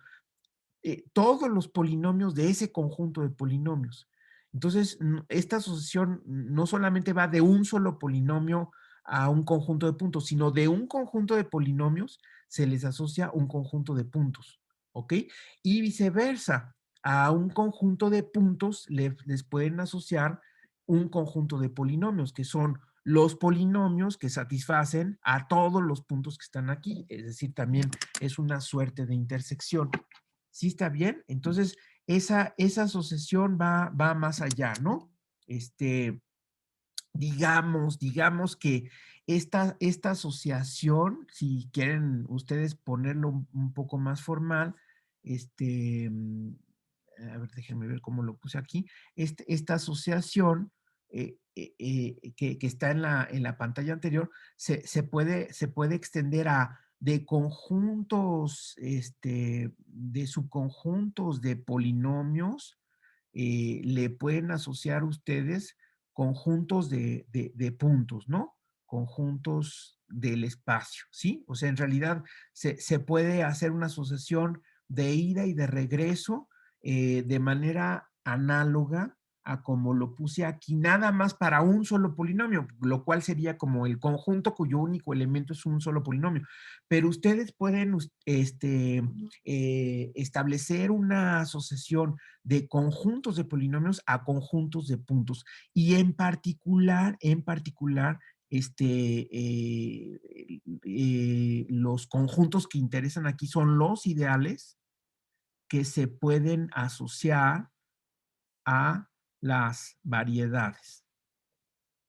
todos los polinomios de ese conjunto de polinomios. Entonces, esta asociación no solamente va de un solo polinomio a un conjunto de puntos, sino de un conjunto de polinomios se les asocia un conjunto de puntos, ¿ok? Y viceversa, a un conjunto de puntos les pueden asociar un conjunto de polinomios, que son los polinomios que satisfacen a todos los puntos que están aquí, es decir, también es una suerte de intersección. ¿Sí está bien? Entonces, esa asociación va más allá, ¿no? Digamos que esta asociación, si quieren ustedes ponerlo un poco más formal, a ver, déjenme ver cómo lo puse aquí, esta asociación que está en la pantalla anterior, se puede extender a de conjuntos, de subconjuntos de polinomios, le pueden asociar ustedes conjuntos de puntos, ¿no? Conjuntos del espacio, ¿sí? O sea, en realidad se puede hacer una asociación de ida y de regreso de manera análoga a como lo puse aquí, nada más para un solo polinomio, lo cual sería como el conjunto cuyo único elemento es un solo polinomio. Pero ustedes pueden establecer una asociación de conjuntos de polinomios a conjuntos de puntos. Y en particular, los conjuntos que interesan aquí son los ideales que se pueden asociar a las variedades.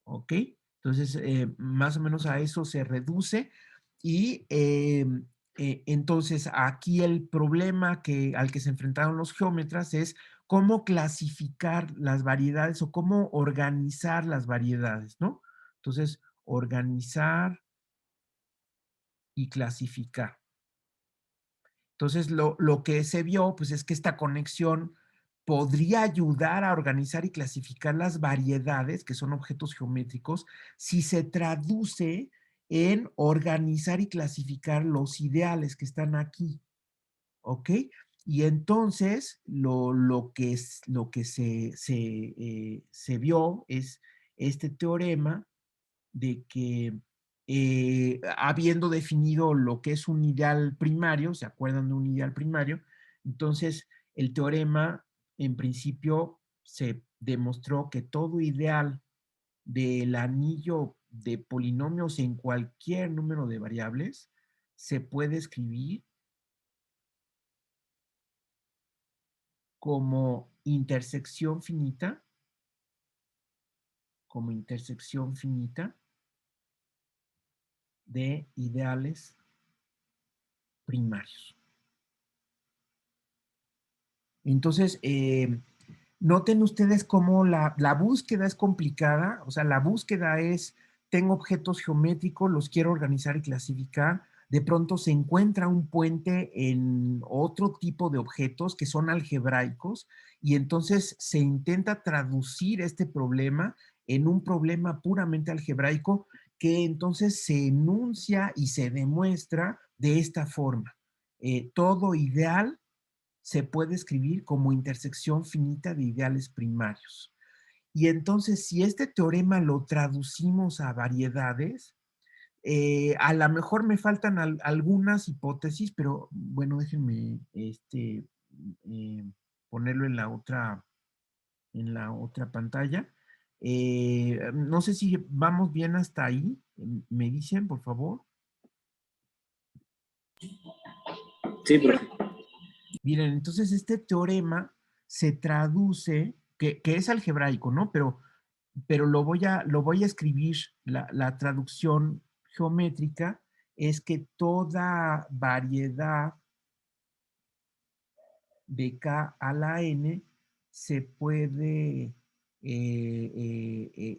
¿Ok? Entonces, más o menos a eso se reduce y entonces aquí el problema al que se enfrentaron los geómetras es cómo clasificar las variedades o cómo organizar las variedades, ¿no? Entonces, organizar y clasificar. Entonces, lo que se vio, pues es que esta conexión podría ayudar a organizar y clasificar las variedades, que son objetos geométricos, si se traduce en organizar y clasificar los ideales que están aquí, ¿ok? Y entonces lo que se vio es este teorema de que habiendo definido lo que es un ideal primario, ¿se acuerdan de un ideal primario? Entonces, el teorema, en principio, se demostró que todo ideal del anillo de polinomios en cualquier número de variables se puede escribir como intersección finita de ideales primarios. Entonces, noten ustedes cómo la búsqueda es complicada, o sea, la búsqueda es, tengo objetos geométricos, los quiero organizar y clasificar, de pronto se encuentra un puente en otro tipo de objetos que son algebraicos y entonces se intenta traducir este problema en un problema puramente algebraico que entonces se enuncia y se demuestra de esta forma. Todo ideal se puede escribir como intersección finita de ideales primarios. Y entonces, si este teorema lo traducimos a variedades, a lo mejor me faltan algunas hipótesis, pero bueno, déjenme eh, ponerlo en la otra pantalla. No sé si vamos bien hasta ahí. ¿Me dicen, por favor? Sí, profe. Miren, entonces este teorema se traduce, que es algebraico, ¿no? Pero lo voy a escribir, la traducción geométrica es que toda variedad de K a la N se puede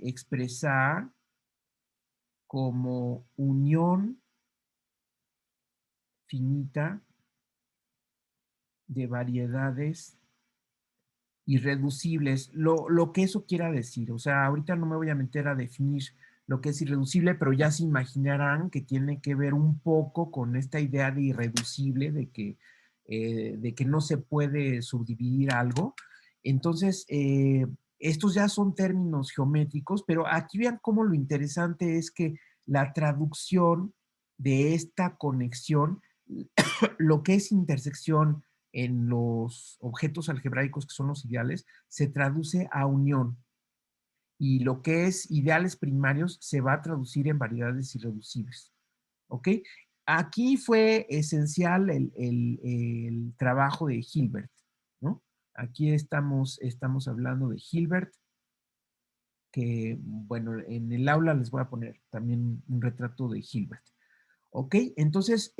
expresar como unión finita de variedades irreducibles, lo que eso quiera decir. O sea, ahorita no me voy a meter a definir lo que es irreducible, pero ya se imaginarán que tiene que ver un poco con esta idea de irreducible, de que no se puede subdividir algo. Entonces, estos ya son términos geométricos, pero aquí vean cómo lo interesante es que la traducción de esta conexión, lo que es intersección en los objetos algebraicos que son los ideales, se traduce a unión. Y lo que es ideales primarios se va a traducir en variedades irreducibles. ¿Ok? Aquí fue esencial el trabajo de Hilbert, ¿no? Aquí estamos hablando de Hilbert, que, bueno, en el aula les voy a poner también un retrato de Hilbert. ¿Ok? Entonces,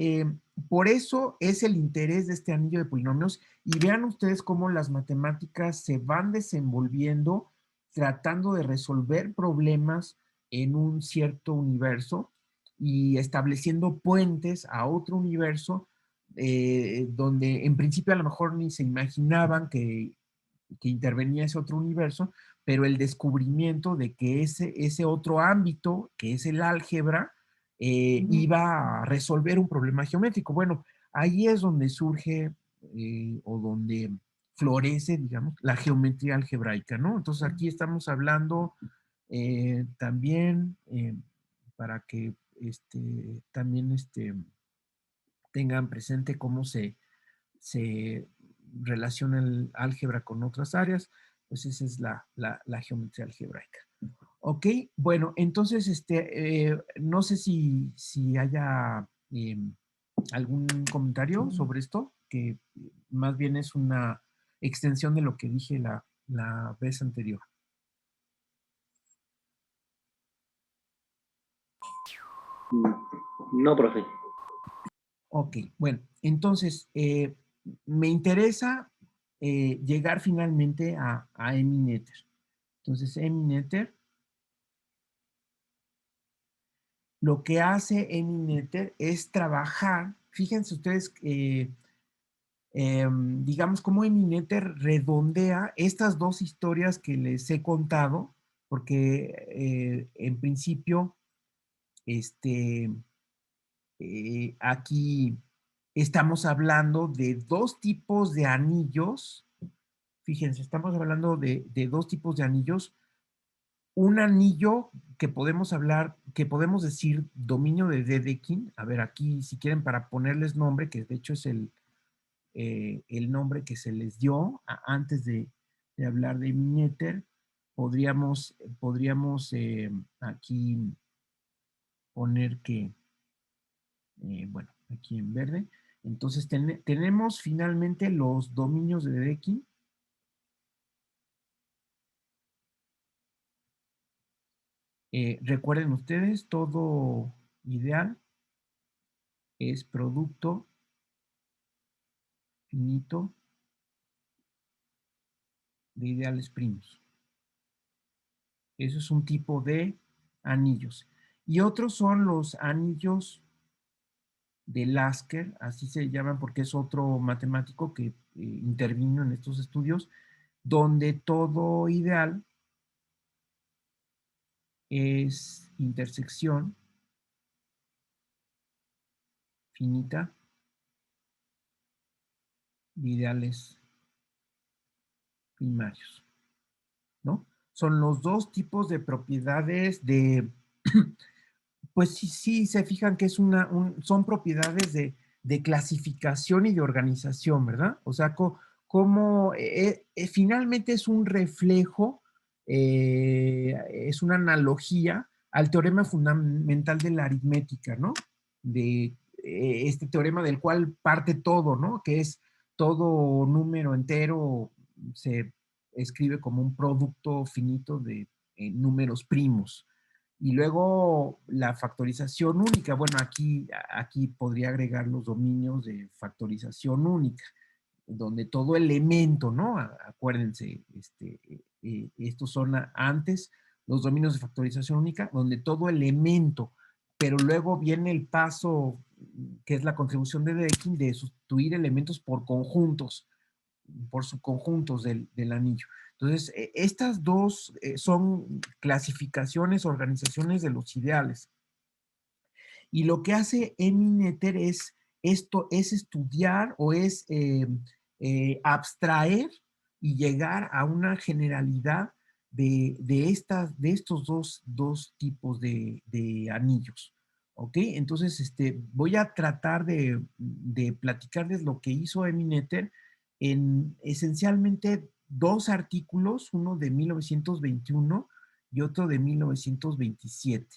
por eso es el interés de este anillo de polinomios y vean ustedes cómo las matemáticas se van desenvolviendo tratando de resolver problemas en un cierto universo y estableciendo puentes a otro universo donde en principio a lo mejor ni se imaginaban que intervenía ese otro universo, pero el descubrimiento de que ese otro ámbito, que es el álgebra, iba a resolver un problema geométrico. Bueno, ahí es donde surge o donde florece, digamos, la geometría algebraica, ¿no? Entonces aquí estamos hablando también para que también tengan presente cómo se relaciona el álgebra con otras áreas, pues esa es la geometría algebraica. Ok, bueno, entonces, no sé si haya algún comentario sobre esto, que más bien es una extensión de lo que dije la vez anterior. No, profe. Ok, bueno, entonces, me interesa llegar finalmente a Emineter. Entonces, Emineter, lo que hace Emineter es trabajar, fíjense ustedes, digamos, cómo Emineter redondea estas dos historias que les he contado, porque en principio, este, aquí estamos hablando de dos tipos de anillos. Fíjense, estamos hablando de dos tipos de anillos. Un anillo que podemos hablar, que podemos decir dominio de Dedekind. A ver, aquí, si quieren, para ponerles nombre, que de hecho es el nombre que se les dio antes de hablar de Mineter, podríamos aquí poner que, bueno, aquí en verde. Entonces tenemos finalmente los dominios de Dedekind. Recuerden ustedes, todo ideal es producto finito de ideales primos. Eso es un tipo de anillos. Y otros son los anillos de Lasker, así se llaman porque es otro matemático que intervino en estos estudios, donde todo ideal es intersección finita de ideales primarios, ¿no? Son los dos tipos de propiedades de, pues sí, se fijan que es son propiedades de clasificación y de organización, ¿verdad? O sea, como finalmente es un reflejo, es una analogía al teorema fundamental de la aritmética, ¿no? De este teorema del cual parte todo, ¿no? Que es todo número entero se escribe como un producto finito de números primos. Y luego la factorización única. Bueno, aquí podría agregar los dominios de factorización única, donde todo elemento, ¿no? Acuérdense, estos son antes los dominios de factorización única, donde todo elemento, pero luego viene el paso que es la contribución de Dedekind de sustituir elementos por conjuntos, por subconjuntos del anillo. Entonces, estas dos son clasificaciones, organizaciones de los ideales. Y lo que hace Emi-Noether es estudiar o es abstraer y llegar a una generalidad de estos dos tipos de anillos. ¿Ok? Entonces, voy a tratar de platicarles lo que hizo Emi-Noether en esencialmente dos artículos, uno de 1921 y otro de 1927.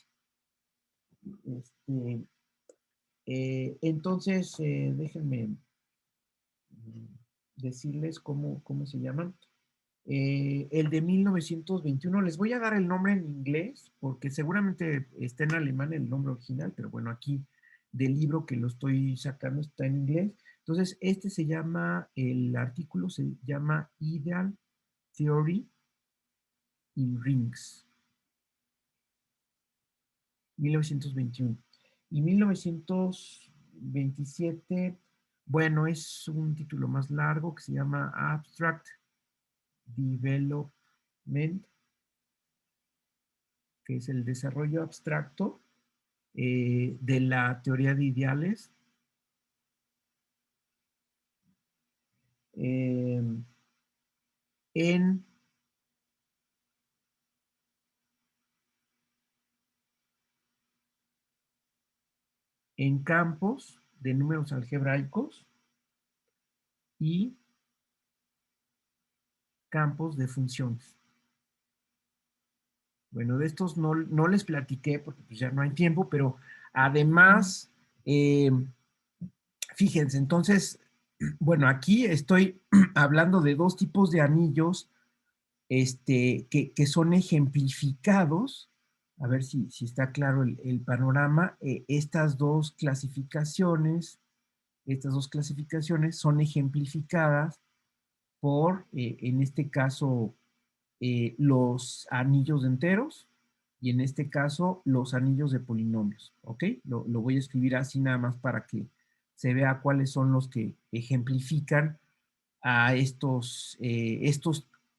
Entonces, déjenme decirles cómo se llaman. El de 1921, les voy a dar el nombre en inglés, porque seguramente está en alemán el nombre original, pero bueno, aquí del libro que lo estoy sacando está en inglés. Entonces, el artículo se llama Ideal Theory in Rings, 1921. Y 1927, bueno, es un título más largo que se llama Abstract Development, que es el desarrollo abstracto de la teoría de ideales. En campos de números algebraicos y campos de funciones. Bueno, de estos no les platiqué porque pues ya no hay tiempo, pero además, fíjense, entonces, bueno, aquí estoy hablando de dos tipos de anillos que son ejemplificados. A ver si está claro el panorama. Estas dos clasificaciones son ejemplificadas por, en este caso, los anillos de enteros y en este caso los anillos de polinomios, ¿ok? Lo voy a escribir así nada más para que se vea cuáles son los que ejemplifican a estos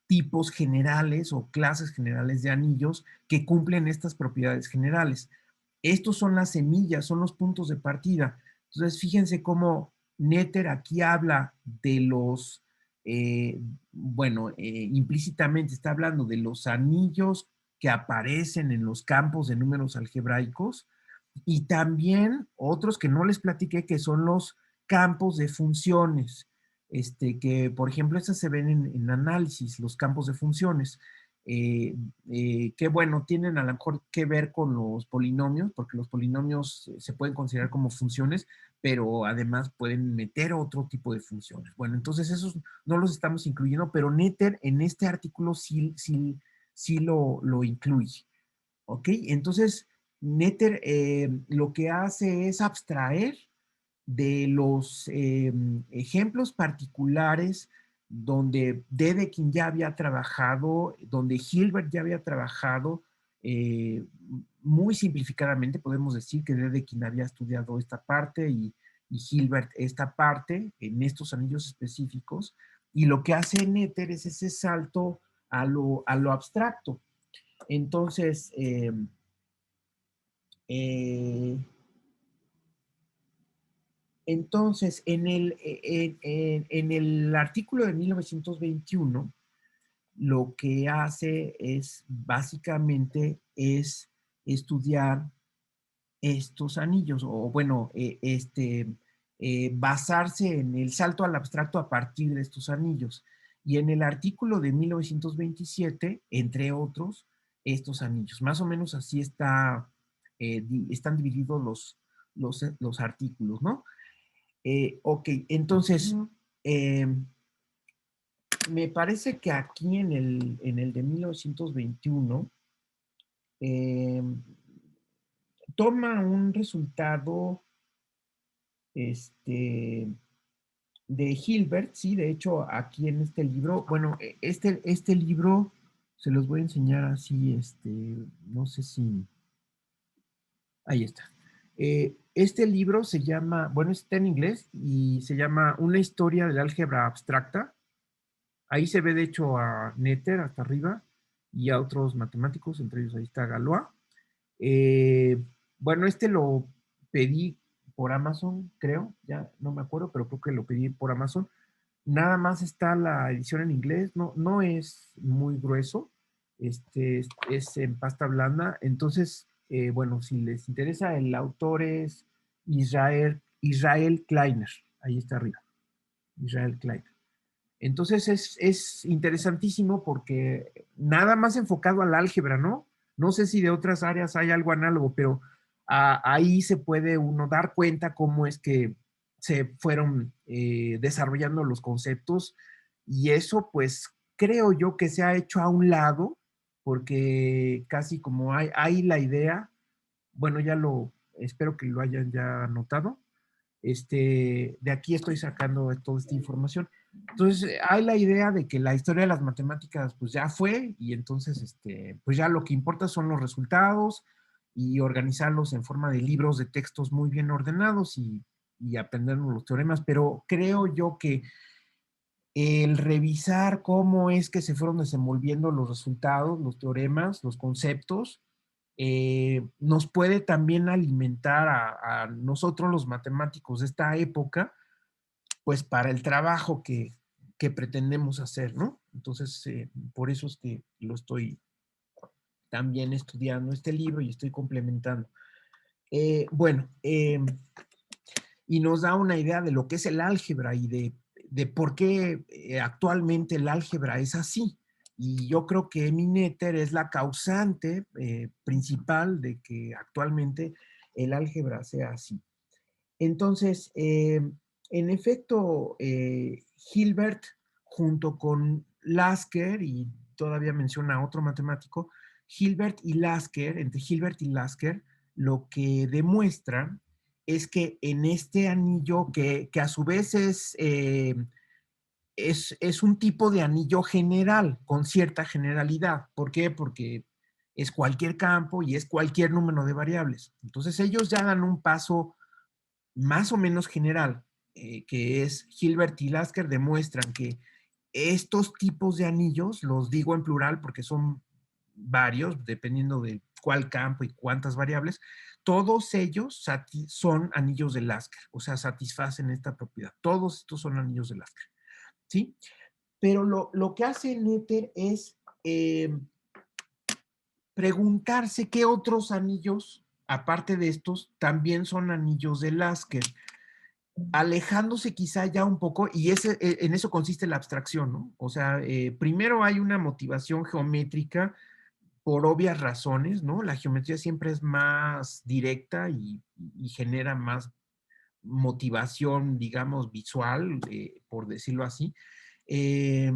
tipos generales o clases generales de anillos que cumplen estas propiedades generales. Estos son las semillas, son los puntos de partida. Entonces, fíjense cómo Noether aquí habla de los, implícitamente está hablando de los anillos que aparecen en los campos de números algebraicos y también otros que no les platiqué que son los campos de funciones, que por ejemplo estas se ven en análisis, los campos de funciones, que bueno, tienen a lo mejor que ver con los polinomios, porque los polinomios se pueden considerar como funciones, pero además pueden meter otro tipo de funciones. Bueno, entonces esos no los estamos incluyendo, pero Noether en este artículo sí lo incluye. ¿Ok? Entonces, Noether lo que hace es abstraer de los ejemplos particulares donde Dedekind ya había trabajado, donde Hilbert ya había trabajado, muy simplificadamente podemos decir que Dedekind había estudiado esta parte y Hilbert esta parte en estos anillos específicos, y lo que hace Noether es ese salto a lo abstracto. Entonces, eh, Entonces, en el artículo de 1921, lo que hace es básicamente es estudiar estos anillos, o bueno, basarse en el salto al abstracto a partir de estos anillos. Y en el artículo de 1927, entre otros, estos anillos. Más o menos así están divididos los artículos, ¿no? Ok, entonces, eh, me parece que aquí en el de 1921, eh, toma un resultado este, de Hilbert, sí, de hecho, aquí en este libro, bueno, este libro se los voy a enseñar así, no sé si, ahí está. Este libro se llama, bueno, está en inglés y se llama Una historia del álgebra abstracta. Ahí se ve, de hecho, a Noether hasta arriba y a otros matemáticos, entre ellos ahí está Galois. Eh, bueno, lo pedí por Amazon, creo, ya no me acuerdo, pero creo que lo pedí por Amazon. Nada más está la edición en inglés, no es muy grueso, es en pasta blanda. Entonces, bueno, si les interesa, el autor es Israel Kleiner, ahí está arriba, Israel Kleiner. Entonces es interesantísimo porque nada más enfocado al álgebra, ¿no? No sé si de otras áreas hay algo análogo, pero ahí se puede uno dar cuenta cómo es que se fueron desarrollando los conceptos y eso pues creo yo que se ha hecho a un lado porque casi como hay la idea, bueno, espero que lo hayan ya notado, de aquí estoy sacando toda esta información. Entonces, hay la idea de que la historia de las matemáticas, pues ya fue, y entonces, pues ya lo que importa son los resultados y organizarlos en forma de libros de textos muy bien ordenados y aprendernos los teoremas, pero creo yo que el revisar cómo es que se fueron desenvolviendo los resultados, los teoremas, los conceptos, nos puede también alimentar a nosotros los matemáticos de esta época, pues para el trabajo que pretendemos hacer, ¿no? Entonces, por eso es que lo estoy también estudiando este libro y estoy complementando. Bueno, y nos da una idea de lo que es el álgebra y de por qué actualmente el álgebra es así. Y yo creo que Noether es la causante principal de que actualmente el álgebra sea así. Entonces, en efecto, Hilbert, junto con Lasker, y todavía menciona a otro matemático, Hilbert y Lasker, entre Hilbert y Lasker, lo que demuestran es que en este anillo, que a su vez es un tipo de anillo general, con cierta generalidad. ¿Por qué? Porque es cualquier campo y es cualquier número de variables. Entonces ellos ya dan un paso más o menos general, que es Hilbert y Lasker, demuestran que estos tipos de anillos, los digo en plural porque son varios, dependiendo de cuál campo y cuántas variables, todos ellos son anillos de Lasker, o sea, satisfacen esta propiedad. Todos estos son anillos de Lasker, ¿sí? Pero lo que hace Noether es preguntarse qué otros anillos, aparte de estos, también son anillos de Lasker, alejándose quizá ya un poco, y en eso consiste la abstracción, ¿no? O sea, primero hay una motivación geométrica por obvias razones, ¿no? La geometría siempre es más directa y genera más motivación, digamos, visual, por decirlo así. Eh,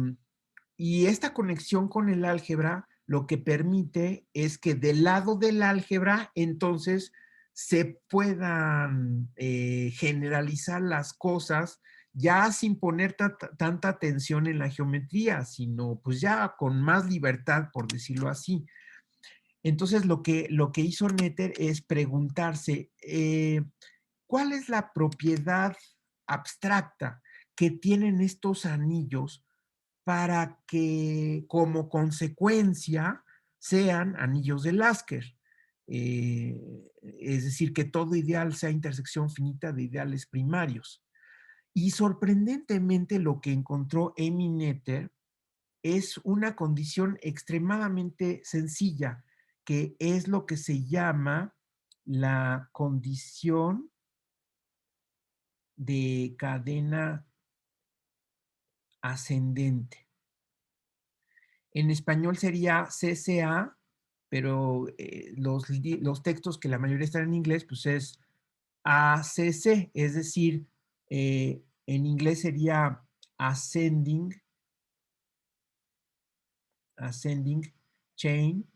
y esta conexión con el álgebra lo que permite es que del lado del álgebra, entonces, se puedan generalizar las cosas ya sin poner tanta atención en la geometría, sino pues ya con más libertad, por decirlo así. Entonces, lo que hizo Noether es preguntarse, ¿cuál es la propiedad abstracta que tienen estos anillos para que como consecuencia sean anillos de Lasker? es decir, que todo ideal sea intersección finita de ideales primarios. Y sorprendentemente lo que encontró Amy Noether es una condición extremadamente sencilla, que es lo que se llama la condición de cadena ascendente. En español sería CCA, pero los textos que la mayoría están en inglés, pues es ACC, es decir, en inglés sería ascending chain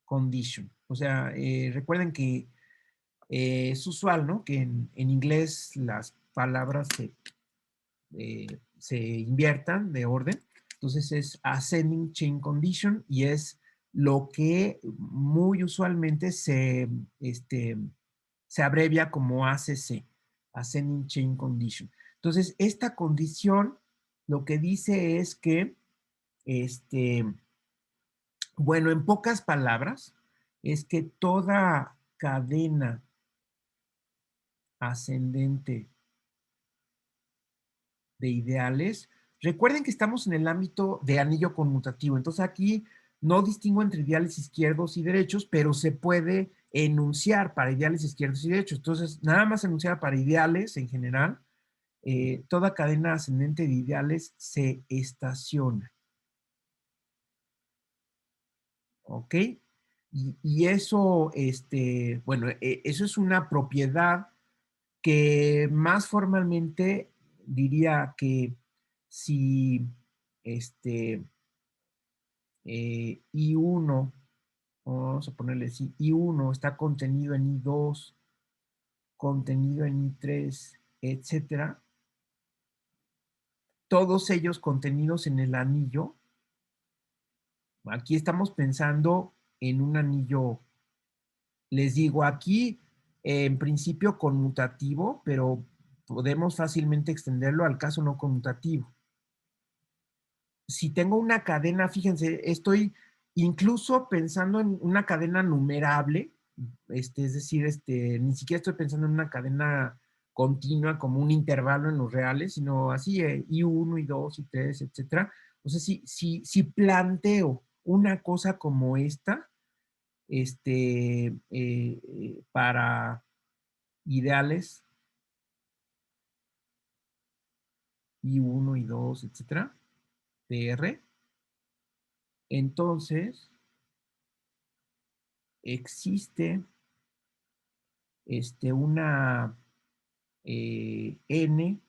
condition. O sea, recuerden que es usual, ¿no? Que en inglés las palabras se inviertan de orden. Entonces es ascending chain condition y es lo que muy usualmente se abrevia como ACC, ascending chain condition. Entonces, esta condición lo que dice es que, bueno, en pocas palabras, es que toda cadena ascendente de ideales. Recuerden que estamos en el ámbito de anillo conmutativo, entonces aquí no distingo entre ideales izquierdos y derechos, pero se puede enunciar para ideales izquierdos y derechos. Entonces, nada más enunciar para ideales en general, toda cadena ascendente de ideales se estaciona. ¿Ok? Y eso, bueno, eso es una propiedad que más formalmente diría que si I1, vamos a ponerle así, I1 está contenido en I2, contenido en I3, etcétera, todos ellos contenidos en el anillo. Aquí estamos pensando en un anillo, les digo, aquí en principio conmutativo, pero podemos fácilmente extenderlo al caso no conmutativo. Si tengo una cadena, fíjense, estoy incluso pensando en una cadena numerable, es decir, ni siquiera estoy pensando en una cadena continua como un intervalo en los reales, sino así, I1, I2, I3, etcétera. O sea, si planteo una cosa como esta, para ideales I1, I2, etcétera, PR, entonces existe una n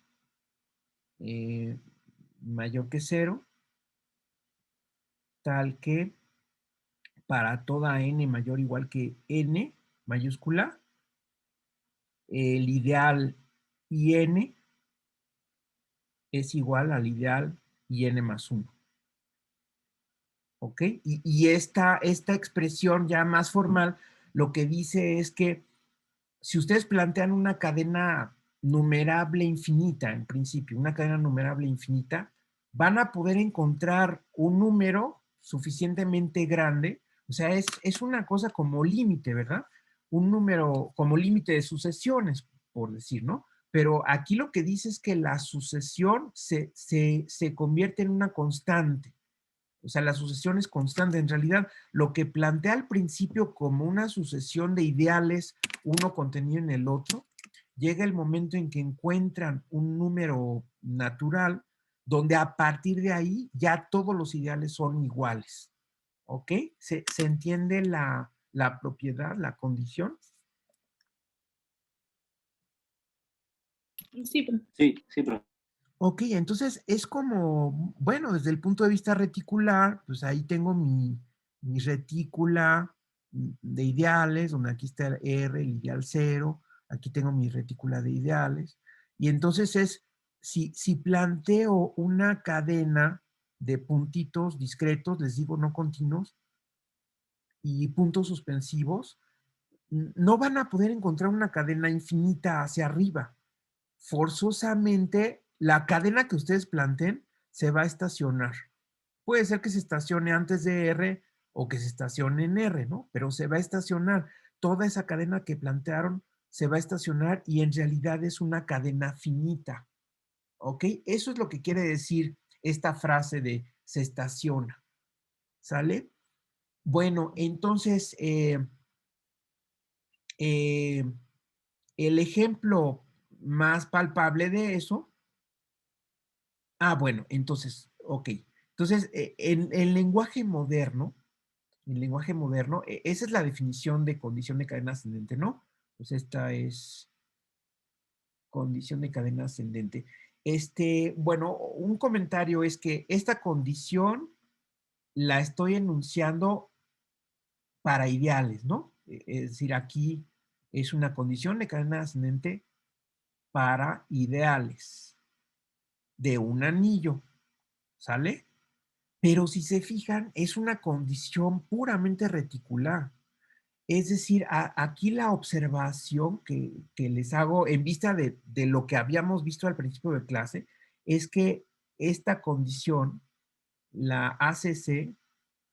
mayor que 0, tal que para toda n mayor o igual que n mayúscula, el ideal in es igual al ideal in más 1. ¿Ok? Y esta expresión ya más formal lo que dice es que si ustedes plantean una cadena numerable infinita, en principio, una cadena numerable infinita, van a poder encontrar un número suficientemente grande, o sea, es una cosa como límite, ¿verdad? Un número como límite de sucesiones, por decir, ¿no? Pero aquí lo que dice es que la sucesión se convierte en una constante. O sea, la sucesión es constante. En realidad, lo que plantea al principio como una sucesión de ideales, uno contenido en el otro, llega el momento en que encuentran un número natural donde a partir de ahí ya todos los ideales son iguales. ¿Ok? ¿Se entiende la propiedad, la condición? Sí, Sí, sí, profe. Ok, entonces es como, bueno, desde el punto de vista reticular, pues ahí tengo mi retícula de ideales, donde aquí está el R, el ideal 0, aquí tengo mi retícula de ideales, y entonces si planteo una cadena de puntitos discretos, les digo no continuos, y puntos suspensivos, no van a poder encontrar una cadena infinita hacia arriba. Forzosamente la cadena que ustedes planteen se va a estacionar. Puede ser que se estacione antes de R o que se estacione en R, ¿no? Pero se va a estacionar. Toda esa cadena que plantearon se va a estacionar y en realidad es una cadena finita, ¿ok? Eso es lo que quiere decir esta frase de se estaciona, ¿sale? Bueno, entonces, eh, el ejemplo más palpable de eso, bueno, entonces, ok. Entonces, en lenguaje moderno, esa es la definición de condición de cadena ascendente, ¿no? Pues esta es condición de cadena ascendente. Bueno, un comentario es que esta condición la estoy enunciando para ideales, ¿no? Es decir, aquí es una condición de cadena ascendente para ideales de un anillo, ¿sale? Pero si se fijan, es una condición puramente reticular. Es decir, aquí la observación que les hago en vista de lo que habíamos visto al principio de clase es que esta condición, la ACC,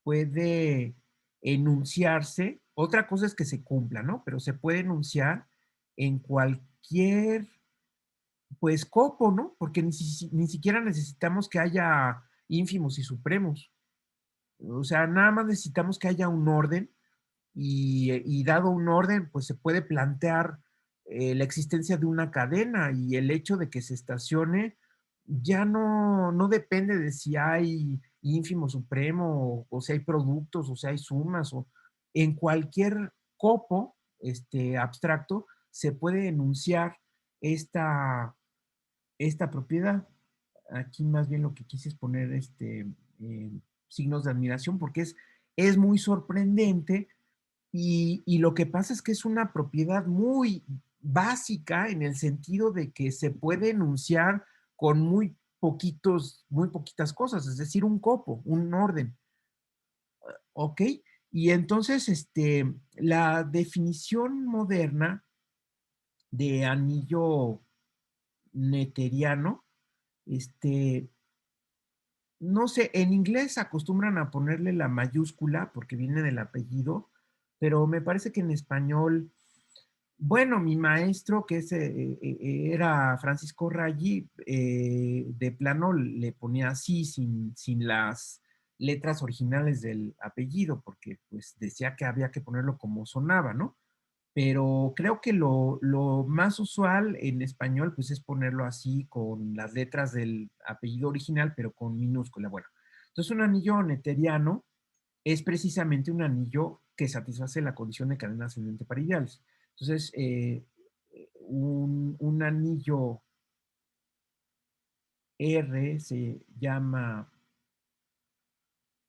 puede enunciarse, otra cosa es que se cumpla, ¿no? Pero se puede enunciar en cualquier, pues, copo, ¿no? Porque ni siquiera necesitamos que haya ínfimos y supremos. O sea, nada más necesitamos que haya un orden y dado un orden, pues se puede plantear la existencia de una cadena y el hecho de que se estacione ya no depende de si hay ínfimo supremo o si hay productos o si hay sumas o en cualquier copo abstracto se puede enunciar esta, esta propiedad. Aquí más bien lo que quise es poner eh, signos de admiración porque es muy sorprendente y lo que pasa es que es una propiedad muy básica en el sentido de que se puede enunciar con muy poquitas cosas, es decir, un copo, un orden, ¿ok? Y entonces, la definición moderna de anillo neteriano, este, no sé, en inglés acostumbran a ponerle la mayúscula porque viene del apellido, pero me parece que en español. Bueno, mi maestro, que era Francisco Raggi, de plano le ponía así, sin las letras originales del apellido, porque pues decía que había que ponerlo como sonaba, ¿no? Pero creo que lo más usual en español, pues es ponerlo así con las letras del apellido original, pero con minúscula. Bueno, entonces un anillo neteriano es precisamente un anillo que satisface la condición de cadena ascendente para ideales. Entonces, un anillo R se llama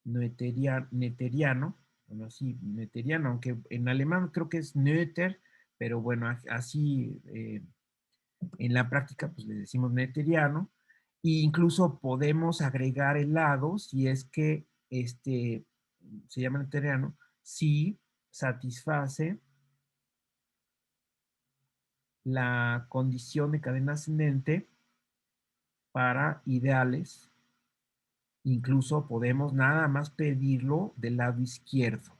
neteriano, bueno, así, neteriano, aunque en alemán creo que es Noether, pero bueno, así en la práctica pues le decimos neteriano, e incluso podemos agregar el lado si es que se llama neteriano, si satisface la condición de cadena ascendente para ideales. Incluso podemos nada más pedirlo del lado izquierdo.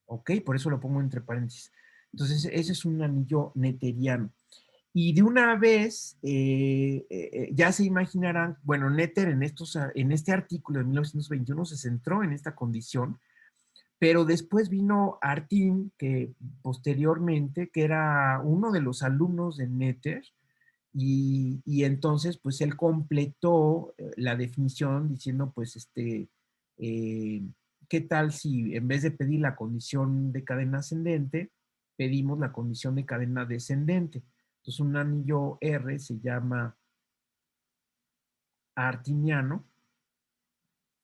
¿Ok? Por eso lo pongo entre paréntesis. Entonces, ese es un anillo neteriano. Y de una vez, ya se imaginarán, bueno, Netter en este artículo de 1921 se centró en esta condición, pero después vino Artin, que posteriormente, que era uno de los alumnos de Netter, y entonces, pues él completó la definición diciendo, pues, eh, ¿qué tal si en vez de pedir la condición de cadena ascendente, pedimos la condición de cadena descendente? Entonces, un anillo R se llama artiniano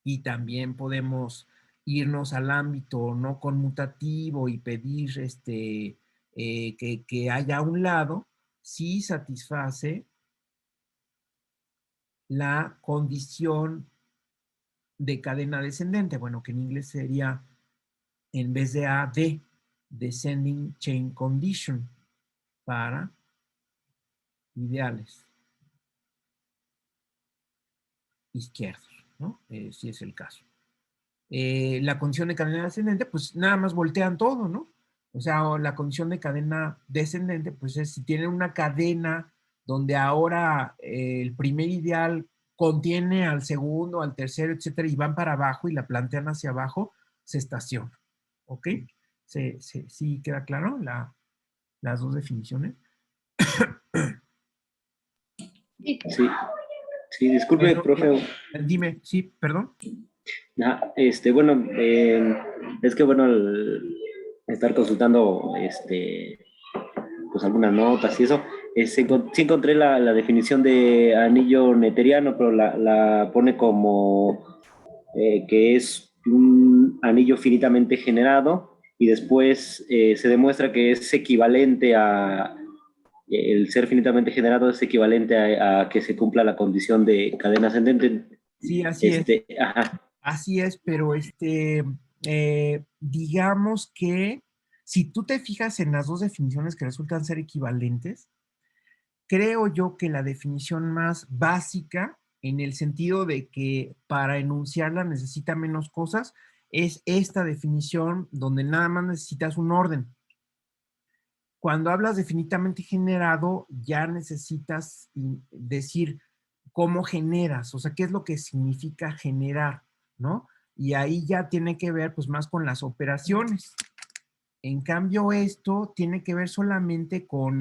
y también podemos irnos al ámbito no conmutativo y pedir que haya a un lado si satisface la condición de cadena descendente, bueno, que en inglés sería en vez de A, D, Descending Chain Condition para ideales izquierdos, ¿no? Si es el caso. la condición de cadena ascendente, pues nada más voltean todo, ¿no? O sea, o la condición de cadena descendente, pues es si tienen una cadena donde ahora el primer ideal contiene al segundo, al tercero, etcétera, y van para abajo y la plantean hacia abajo, se estaciona. ¿Ok? ¿Sí queda claro las dos definiciones? Sí, sí, disculpe, Pero, profe. dime, sí, perdón. Bueno, es que bueno, estar consultando pues algunas notas y eso, sí encontré la definición de anillo neteriano, pero la pone como que es un anillo finitamente generado y después se demuestra que es equivalente a, el ser finitamente generado es equivalente a que se cumpla la condición de cadena ascendente. Sí, así es. Ajá. Así es, pero digamos que si tú te fijas en las dos definiciones que resultan ser equivalentes, creo yo que la definición más básica, en el sentido de que para enunciarla necesita menos cosas, es esta definición donde nada más necesitas un orden. Cuando hablas de finitamente generado, ya necesitas decir cómo generas, o sea, qué es lo que significa generar, ¿no? Y ahí ya tiene que ver pues más con las operaciones. En cambio, esto tiene que ver solamente con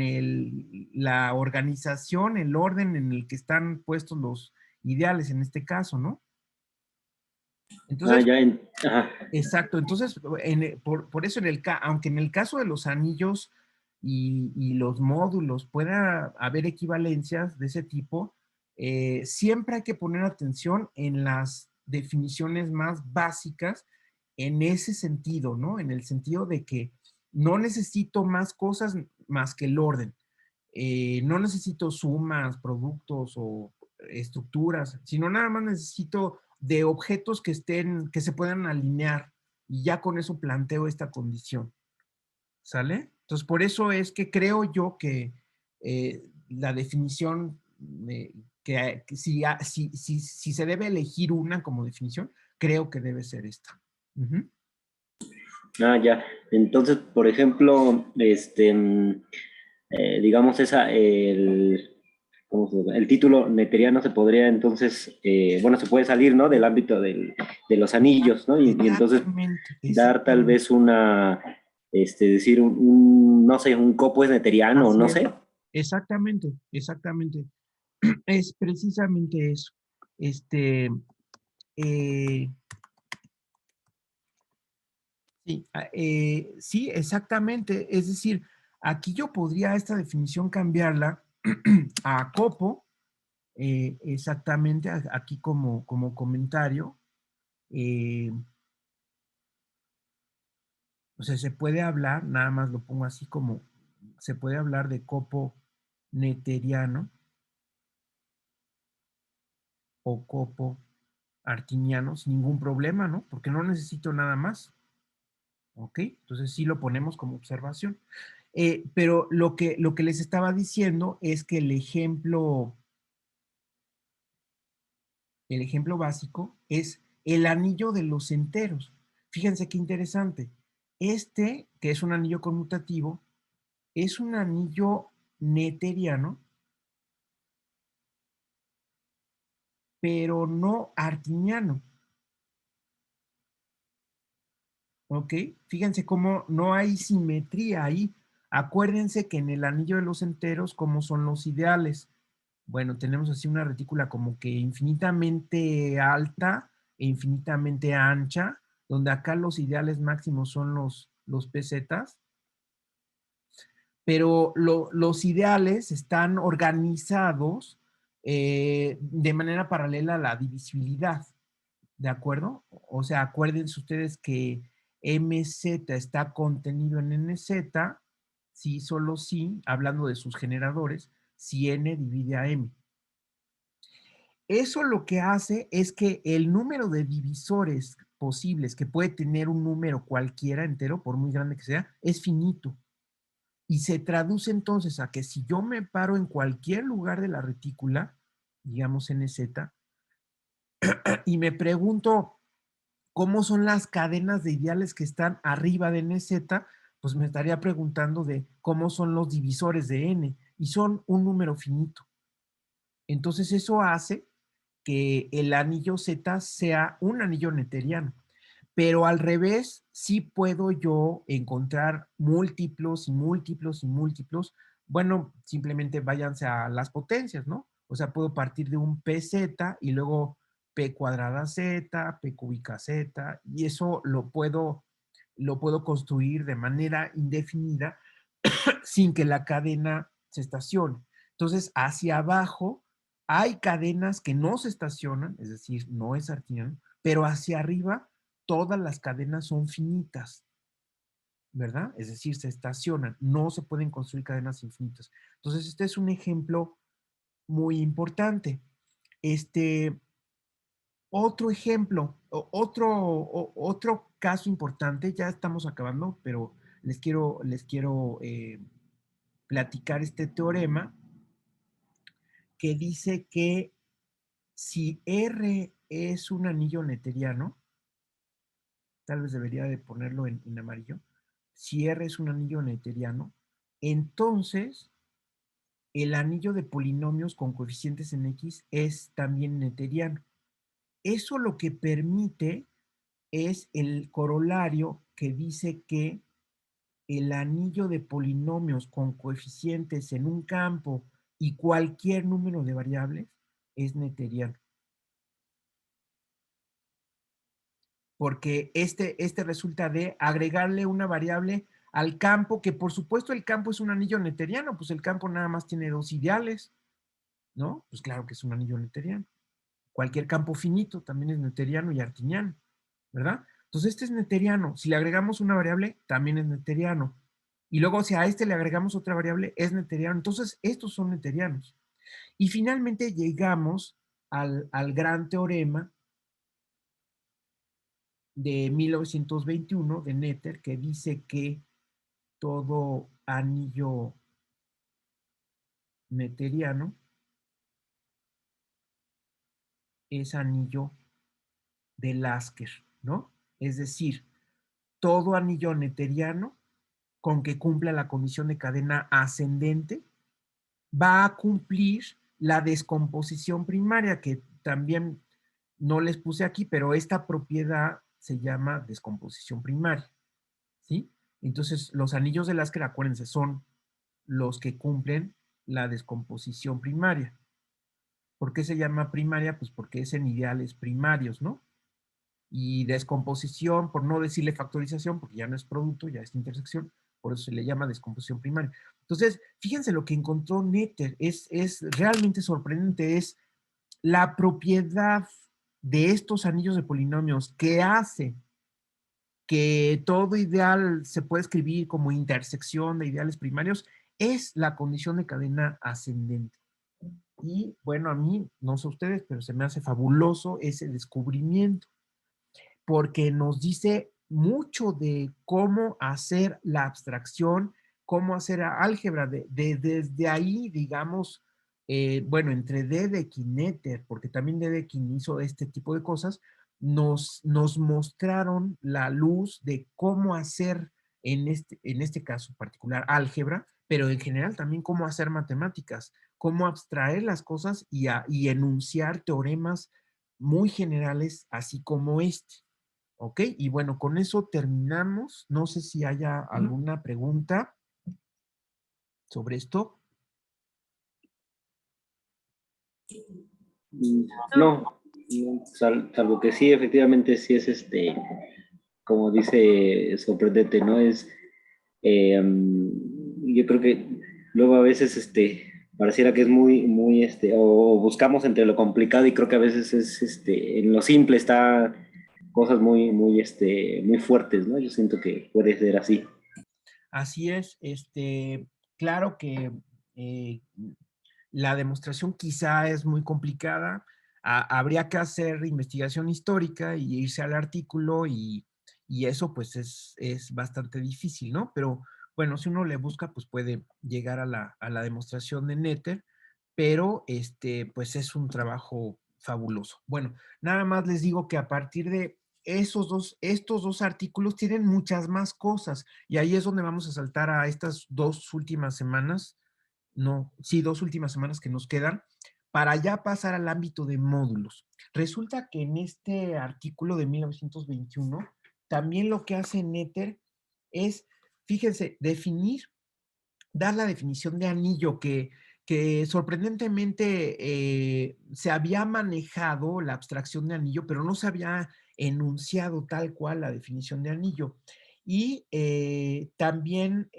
la organización, el orden en el que están puestos los ideales en este caso, ¿no? Entonces, Ajá. exacto. Entonces, por eso, aunque en el caso de los anillos y los módulos pueda haber equivalencias de ese tipo, siempre hay que poner atención en las definiciones más básicas en ese sentido, ¿no? En el sentido de que no necesito más cosas más que el orden. No necesito sumas, productos o estructuras, sino nada más necesito de objetos que se puedan alinear y ya con eso planteo esta condición. ¿Sale? Entonces, por eso es que creo yo que la definición, que si se debe elegir una como definición, creo que debe ser esta. Ujú. Ya. Entonces, por ejemplo, digamos ¿cómo se llama? El título neteriano se podría entonces, bueno, se puede salir, ¿no? Del ámbito de los anillos, ¿no? Y entonces Exactamente, dar tal exactamente. vez decir no sé, un copo es neteriano, Así no es. sé. Exactamente, exactamente. Es precisamente eso. Este, eh, sí, sí, exactamente. Es decir, aquí yo podría esta definición cambiarla a copo, exactamente, aquí como comentario. eh, o sea, se puede hablar, nada más lo pongo así como, se puede hablar de copo neteriano o copo artiniano sin ningún problema, ¿no? Porque no necesito nada más. ¿Ok? Entonces sí lo ponemos como observación. Pero lo que les estaba diciendo es que el ejemplo básico es el anillo de los enteros. Fíjense qué interesante. Este, que es un anillo conmutativo, es un anillo neteriano, pero no artiniano. ¿Ok? Fíjense cómo no hay simetría ahí. Acuérdense que en el anillo de los enteros, ¿cómo son los ideales? Bueno, tenemos así una retícula como que infinitamente alta e infinitamente ancha, donde acá los ideales máximos son los pesetas, pero los ideales están organizados de manera paralela a la divisibilidad. ¿De acuerdo? O sea, acuérdense ustedes que MZ está contenido en NZ, sí, solo sí, hablando de sus generadores, si N divide a M. Eso lo que hace es que el número de divisores posibles que puede tener un número cualquiera entero, por muy grande que sea, es finito. Y se traduce entonces a que si yo me paro en cualquier lugar de la retícula, digamos NZ, y me pregunto ¿Cómo son las cadenas de ideales que están arriba de NZ? Pues me estaría preguntando de cómo son los divisores de N, y son un número finito. Entonces eso hace que el anillo Z sea un anillo netteriano. Pero al revés, sí puedo yo encontrar múltiplos y múltiplos y múltiplos. Bueno, simplemente váyanse a las potencias, ¿no? O sea, puedo partir de un PZ y luego P cuadrada Z, P cúbica Z, y eso lo puedo construir de manera indefinida sin que la cadena se estacione. Entonces, hacia abajo hay cadenas que no se estacionan, es decir, no es artiniano, pero hacia arriba todas las cadenas son finitas, ¿verdad? Es decir, se estacionan, no se pueden construir cadenas infinitas. Entonces, este es un ejemplo muy importante. Este, otro ejemplo, otro caso importante, ya estamos acabando, pero les quiero platicar este teorema que dice que si R es un anillo netteriano, tal vez debería de ponerlo en amarillo, si R es un anillo netteriano, entonces el anillo de polinomios con coeficientes en X es también netteriano. Eso lo que permite es el corolario que dice que el anillo de polinomios con coeficientes en un campo y cualquier número de variables es netteriano. Porque este resulta de agregarle una variable al campo, que por supuesto el campo es un anillo netteriano, pues el campo nada más tiene dos ideales, ¿no? Pues claro que es un anillo netteriano. Cualquier campo finito también es netteriano y artiniano, ¿verdad? Entonces este es netteriano. Si le agregamos una variable, también es netteriano. Y luego si a este le agregamos otra variable, es netteriano. Entonces estos son netterianos. Y finalmente llegamos al gran teorema de 1921 de Netter, que dice que todo anillo netteriano es anillo de Lasker, ¿no? Es decir, todo anillo netteriano con que cumpla la condición de cadena ascendente va a cumplir la descomposición primaria, que también no les puse aquí, pero esta propiedad se llama descomposición primaria, ¿sí? Entonces, los anillos de Lasker, acuérdense, son los que cumplen la descomposición primaria. ¿Por qué se llama primaria? Pues porque es en ideales primarios, ¿no? Y descomposición, por no decirle factorización, porque ya no es producto, ya es intersección, por eso se le llama descomposición primaria. Entonces, fíjense lo que encontró Netter, es realmente sorprendente, es la propiedad de estos anillos de polinomios que hace que todo ideal se puede escribir como intersección de ideales primarios, es la condición de cadena ascendente. Y bueno, a mí, no sé ustedes, pero se me hace fabuloso ese descubrimiento, porque nos dice mucho de cómo hacer la abstracción, cómo hacer álgebra. Desde ahí, digamos, bueno, entre Dedekind y Netter, porque también Dedekind hizo este tipo de cosas, nos mostraron la luz de cómo hacer en este caso particular álgebra, pero en general también cómo hacer matemáticas, cómo abstraer las cosas y enunciar teoremas muy generales, así como este. ¿Ok? Y bueno, con eso terminamos. No sé si haya alguna pregunta sobre esto. No, no, salvo que sí, efectivamente sí es como dice, sorprendente, ¿no? Yo creo que luego a veces pareciera que es muy, o buscamos entre lo complicado y creo que a veces es, en lo simple está cosas muy fuertes, ¿no? Yo siento que puede ser así. Así es, claro que eh, la demostración quizá es muy complicada. Habría que hacer investigación histórica y irse al artículo y eso pues es bastante difícil, ¿no? Pero bueno, si uno le busca, pues puede llegar a la demostración de Netter, pero pues es un trabajo fabuloso. Bueno, nada más les digo que a partir estos dos artículos tienen muchas más cosas y ahí es donde vamos a saltar a estas 2 últimas semanas, no, sí, 2 últimas semanas que nos quedan para ya pasar al ámbito de módulos. Resulta que en este artículo de 1921, también lo que hace Netter es, fíjense, dar la definición de anillo que sorprendentemente se había manejado la abstracción de anillo, pero no se había enunciado tal cual la definición de anillo. Y también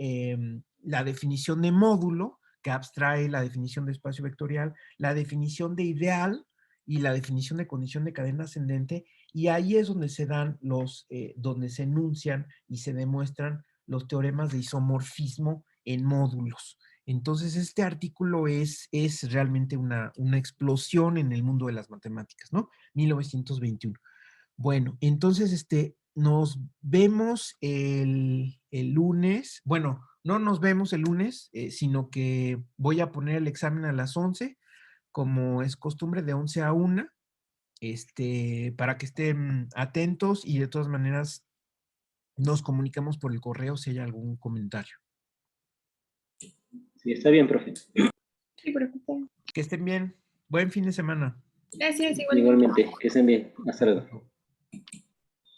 la definición de módulo, que abstrae la definición de espacio vectorial, la definición de ideal y la definición de condición de cadena ascendente, y ahí es donde se dan donde se enuncian y se demuestran los teoremas de isomorfismo en módulos. Entonces, este artículo es realmente una explosión en el mundo de las matemáticas, ¿no? 1921. Bueno, entonces, nos vemos el lunes. Bueno, no nos vemos el lunes, sino que voy a poner el examen a las 11, como es costumbre, de 11 a 1, para que estén atentos y de todas maneras nos comunicamos por el correo si hay algún comentario. Sí, está bien, profe. Sí, profe. Que estén bien. Buen fin de semana. Gracias, igualmente. Igualmente, que estén bien. Hasta luego.